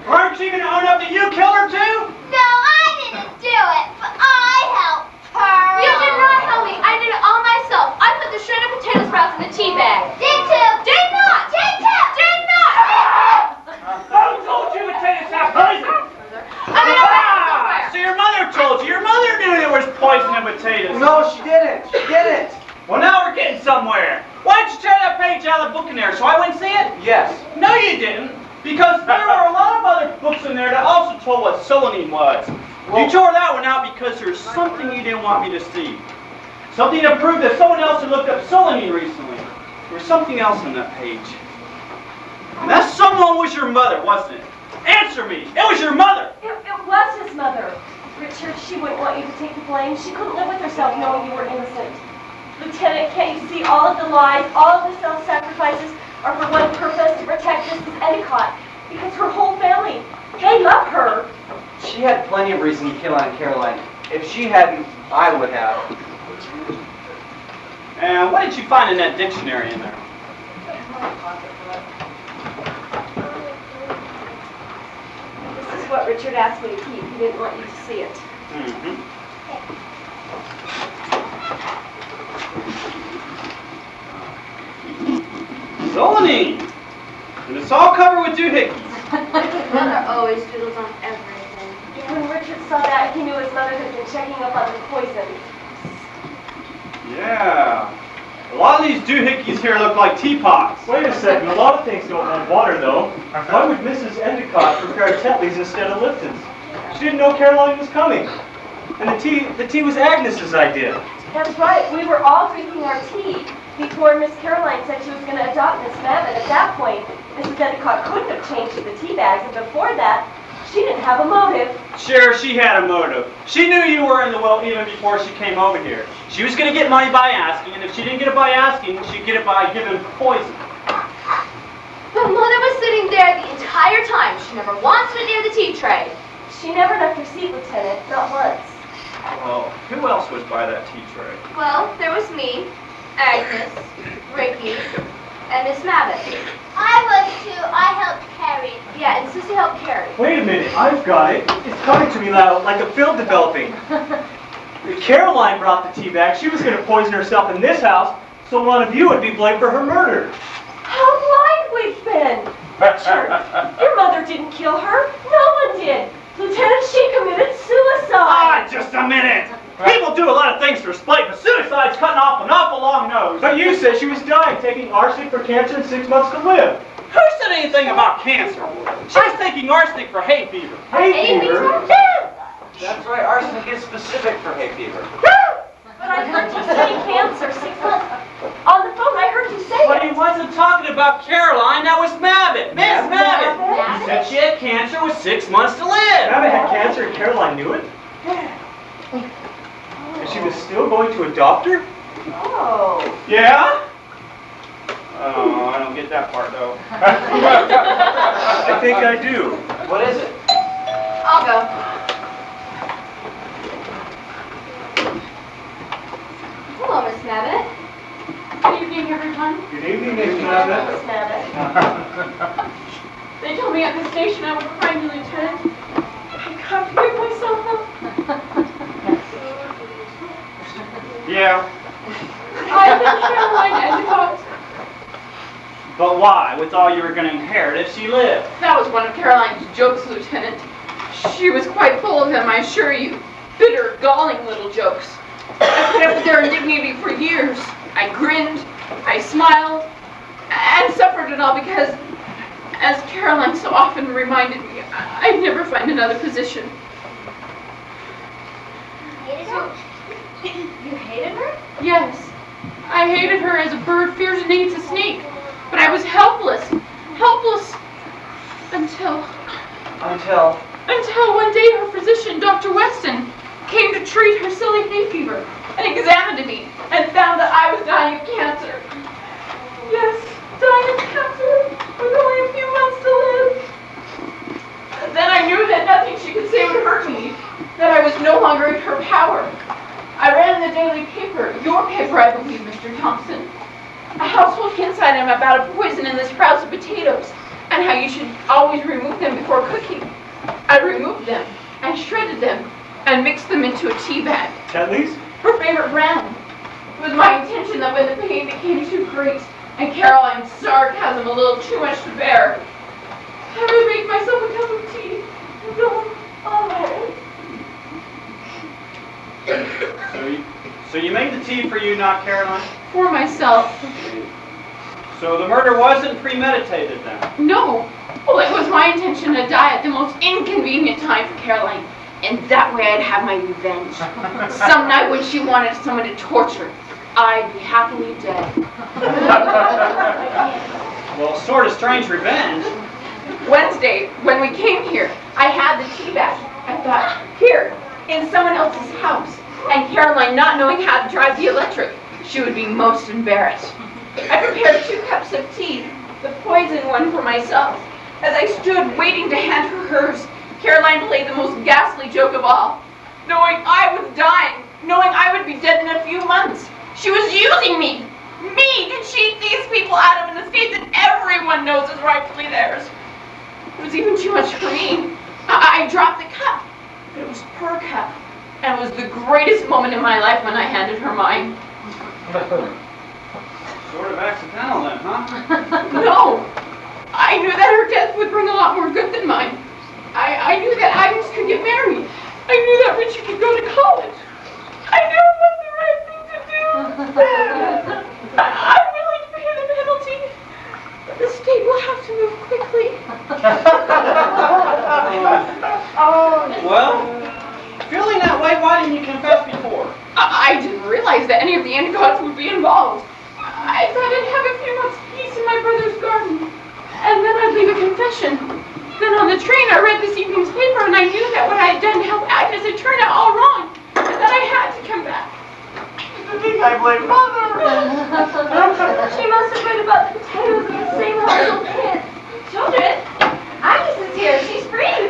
Aren't you going to own up that you killed her too? No, I didn't do it, but I helped her. You did not help me. I did it all myself. I put the shredded potato sprouts in the tea bag. Did too. Did not. Did too. Did not. Who told you potatoes have poison? I mean, I read it somewhere. So your mother told you. Your mother knew there was poison in potatoes. No, she didn't. She didn't. Well, now we're getting somewhere. Why didn't you tear that page out of the book in there so I wouldn't see it? Yes. No, you didn't. Because there were a lot of other books in there that also told what solanine was. You tore that one out because there's something you didn't want me to see. Something to prove that someone else had looked up solanine recently. There was something else on that page. And that someone was your mother, wasn't it? Answer me. It was your mother. It was his mother. Richard, she wouldn't want you to take the blame. She couldn't live with herself knowing you were innocent. Lieutenant, can't you see all of the lies, all of the self-sacrifices are for one purpose, to protect Mrs. Endicott? Because her whole family, they love her. She had plenty of reason to kill Aunt Caroline. If she hadn't, I would have. And what did you find in that dictionary in there? This is what Richard asked me to keep. He didn't want you to see it. Mm-hmm. Solanine! And it's all covered with doohickeys. Mother always doodles on everything. When Richard saw that, he knew his mother had been checking up on the poison. Yeah. A lot of these doohickeys here look like teapots. Wait a second, a lot of things don't hold water though. Why would Mrs. Endicott prepare Tetley's instead of Lipton's? She didn't know Caroline was coming. And the tea was Agnes's idea. That's right. We were all drinking our tea before Miss Caroline said she was going to adopt Miss Mabbott. At that point, Mrs. Endicott couldn't have changed the tea bags, and before that, she didn't have a motive. Sure, she had a motive. She knew you were in the will even before she came over here. She was going to get money by asking, and if she didn't get it by asking, she'd get it by giving poison. But Mother was sitting there the entire time. She never once went near the tea tray. She never left her seat, Lieutenant, not once. Well, who else was by that tea tray? Well, there was me, Agnes, Ricky, and Miss Mabbott. I was too. I helped carry. Yeah, and Sissy helped carry. Wait a minute, I've got it. It's coming to me now like a film developing. Caroline brought the tea bag. She was going to poison herself in this house, so one of you would be blamed for her murder. How blind we've been! Richard, your mother didn't kill her. No one did. Lieutenant, she committed suicide. Just a minute! People do a lot of things for spite, but suicide's cutting off an awful long nose. But you said she was dying, taking arsenic for cancer and 6 months to live. Who said anything about cancer? She's taking arsenic for hay fever. Hay fever? That's right, arsenic is specific for hay fever. But I heard you say cancer 6 months. On the phone, I heard you say But it. he wasn't talking about Caroline, that was Mabbott. Miss Mabbott! He said she had cancer with 6 months to live. Mabbott had cancer and Caroline knew it? And she was still going to adopt her? Oh. Yeah? Oh, I don't get that part though. I think I do. What is it? I'll go. Hello, Miss Mabbott. Good evening, everyone. Good evening, Miss Mabbott. Miss Mabbott. They told me at the station I would find you, Lieutenant. I can't pick myself up. Yeah. I've been Caroline Endicott. But why, with all you were going to inherit if she lived? That was one of Caroline's jokes, Lieutenant. She was quite full of them, I assure you. Bitter, galling little jokes. I put up with their indignity for years. I grinned, I smiled, and suffered it all because, as Caroline so often reminded me, I'd never find another position. Hated her? You hated her? Yes, I hated her as a bird fears and eats a snake, but I was helpless until one day her physician, Dr. Weston, came to treat her silly hay fever and examined me and found that I was dying of cancer. Yes, dying of cancer with only a few months to live. Then I knew that nothing she could say would hurt me, that I was no longer in her power. I read in the daily paper, your paper, I believe, Mr. Thompson, a household insight about a poison in the sprouts of potatoes and how you should always remove them before cooking. I removed them and shredded them and mixed them into a tea bag. Tetley's? Her favorite brand. It was my intention that when the pain became too great and Caroline's sarcasm a little too much to bear, I would make myself a cup of tea and go So you made the tea for you, not Caroline? for myself. So the murder wasn't premeditated then? No. Well, it was my intention to die at the most inconvenient time for Caroline, and that way I'd have my revenge. Some night when she wanted someone to torture, I'd be happily dead. Well, sort of strange revenge. Wednesday, when we came here, I had the tea bag. I thought, here, in someone else's house, and Caroline not knowing how to drive the electric, she would be most embarrassed. I prepared 2 cups of tea, the poison one for myself. As I stood waiting to hand her hers, Caroline played the most ghastly joke of all. Knowing I was dying, knowing I would be dead in a few months, she was using me to cheat these people out of an estate that everyone knows is rightfully theirs. It was even too much for me. I dropped the cup, but it was her cup, and it was the greatest moment in my life when I handed her mine. Sort of accidental then, huh? No! I knew that her death would bring a lot more good than mine. I knew that Agnes could get married. I knew that Richard could go to college. I knew it was the right thing to do. I'm willing to pay the penalty, but the state will have to move quickly. Well, feeling that way, why didn't you confess before? I didn't realize that any of the Endicott's would be involved. I thought I'd have a few months' peace in my brother's garden, and then I'd leave a confession. Then on the train, I read this evening's paper, and I knew that what I had done to help Agnes had turned out all wrong, and that I had to come back. I think I blame Mother. She must have read about the potatoes in the same household pit. Children, Agnes is here. She's free.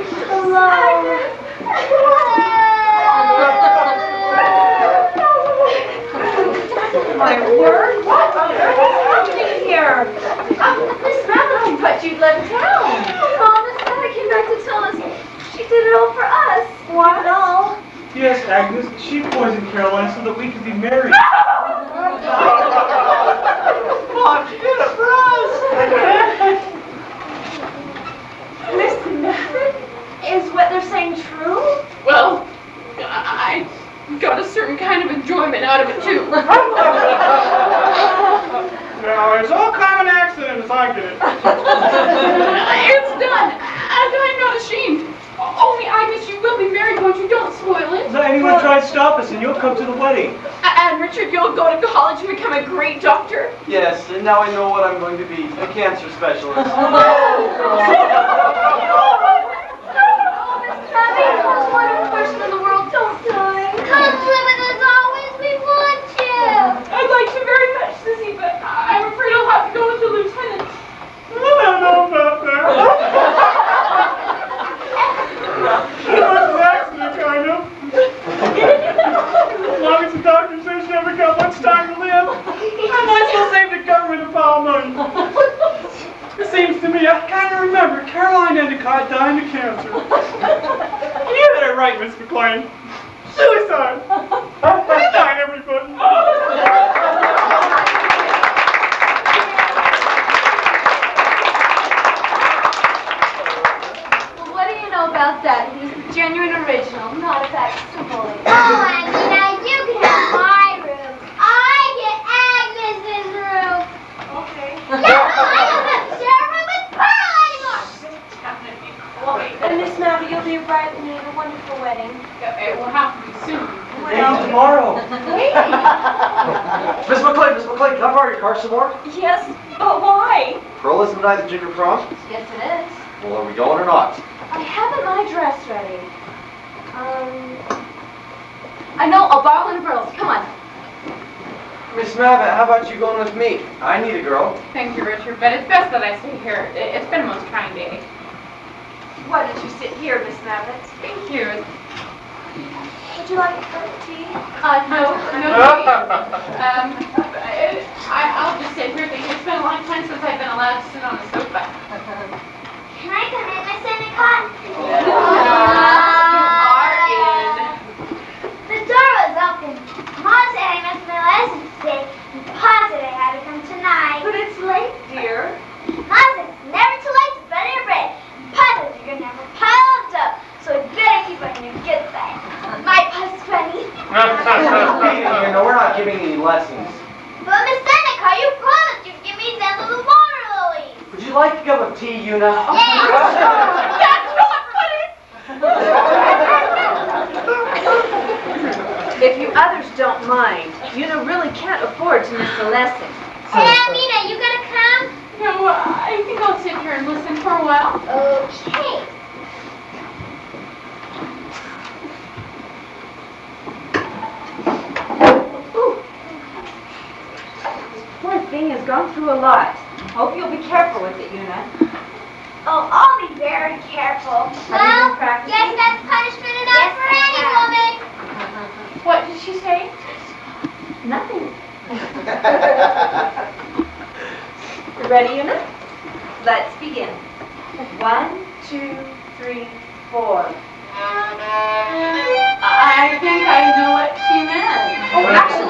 My word, what on earth is happening here? Miss Madeline thought you'd left town. Mom, Miss Mother came back to tell us she did it all for us. What? All? Yes, Agnes, she poisoned Caroline so that we could be married. Mom, she did it for us. Miss Madeline, is what they're saying true? Well, I got a certain kind of enjoyment out of it, too. Now, it's all kind of an accident as I get it. It's done, and I'm not ashamed. Only, Agnes, you will be married, won't you? Don't spoil it. Let anyone try to stop us and you'll come to the wedding. And Richard, you'll go to college and become a great doctor. Yes, and now I know what I'm going to be, a cancer specialist. Oh, Miss Madeline, you're the most wonderful person in the world. Don't die. Come live with us always, we want you. I'd like to very much, Sissy, but I'm afraid I'll have to go with the lieutenant. I don't know about that. It was an accident, kind of. As long as the doctor says you never got much time to live, I might as well save the government a pile of money. It seems to me I kind of remember Caroline Endicott dying of cancer. You had it right, Miss McLean. Suicide. Good night, everybody. What do you know about that? He was the genuine original, not a facsimile. Oh, Annie, now you can have really arrived and you had a wonderful wedding. It will have to be soon. Maybe tomorrow. Miss McClay, can I borrow your car some more? Yes, but why? Pearl isn't tonight the junior prom? Yes, it is. Well, are we going or not? I haven't my dress ready. I know, I'll borrow one of Pearl's. Come on. Miss Mavitt, how about you going with me? I need a girl. Thank you, Richard, but it's best that I stay here. It's been a most trying day. Why don't you sit here, Miss Mavitt? Thank you. Would you like a cup of tea? No, I'll just sit here thinking it's been a long time since I've been allowed to sit on a sofa. Can I come in, Miss Endicott? You are in. The door was open. Mom said I missed my lesson today, and Pa said I had to come tonight. But it's late, dear. Mom said it's never too late to butter your bread. Pa says you're gonna have a pile of dough, so you better keep on your good side. My Pa's funny. We're not giving any lessons. But Miss Endicott, you promised you'd give me them little water lilies. Would you like a cup of tea, Una? That's not funny. If you others don't mind, Una really can't afford to miss a lesson. Hey, Amina, you gonna come? No, I think I'll sit here and listen for a while. Okay. Poor thing has gone through a lot. Hope you'll be careful with it, Una. Oh, I'll be very careful. Well, yes, that's punishment enough for any woman. What did she say? Nothing. You ready, Una? Let's begin. 1, 2, 3, 4. I think I know what she meant. Oh, actually,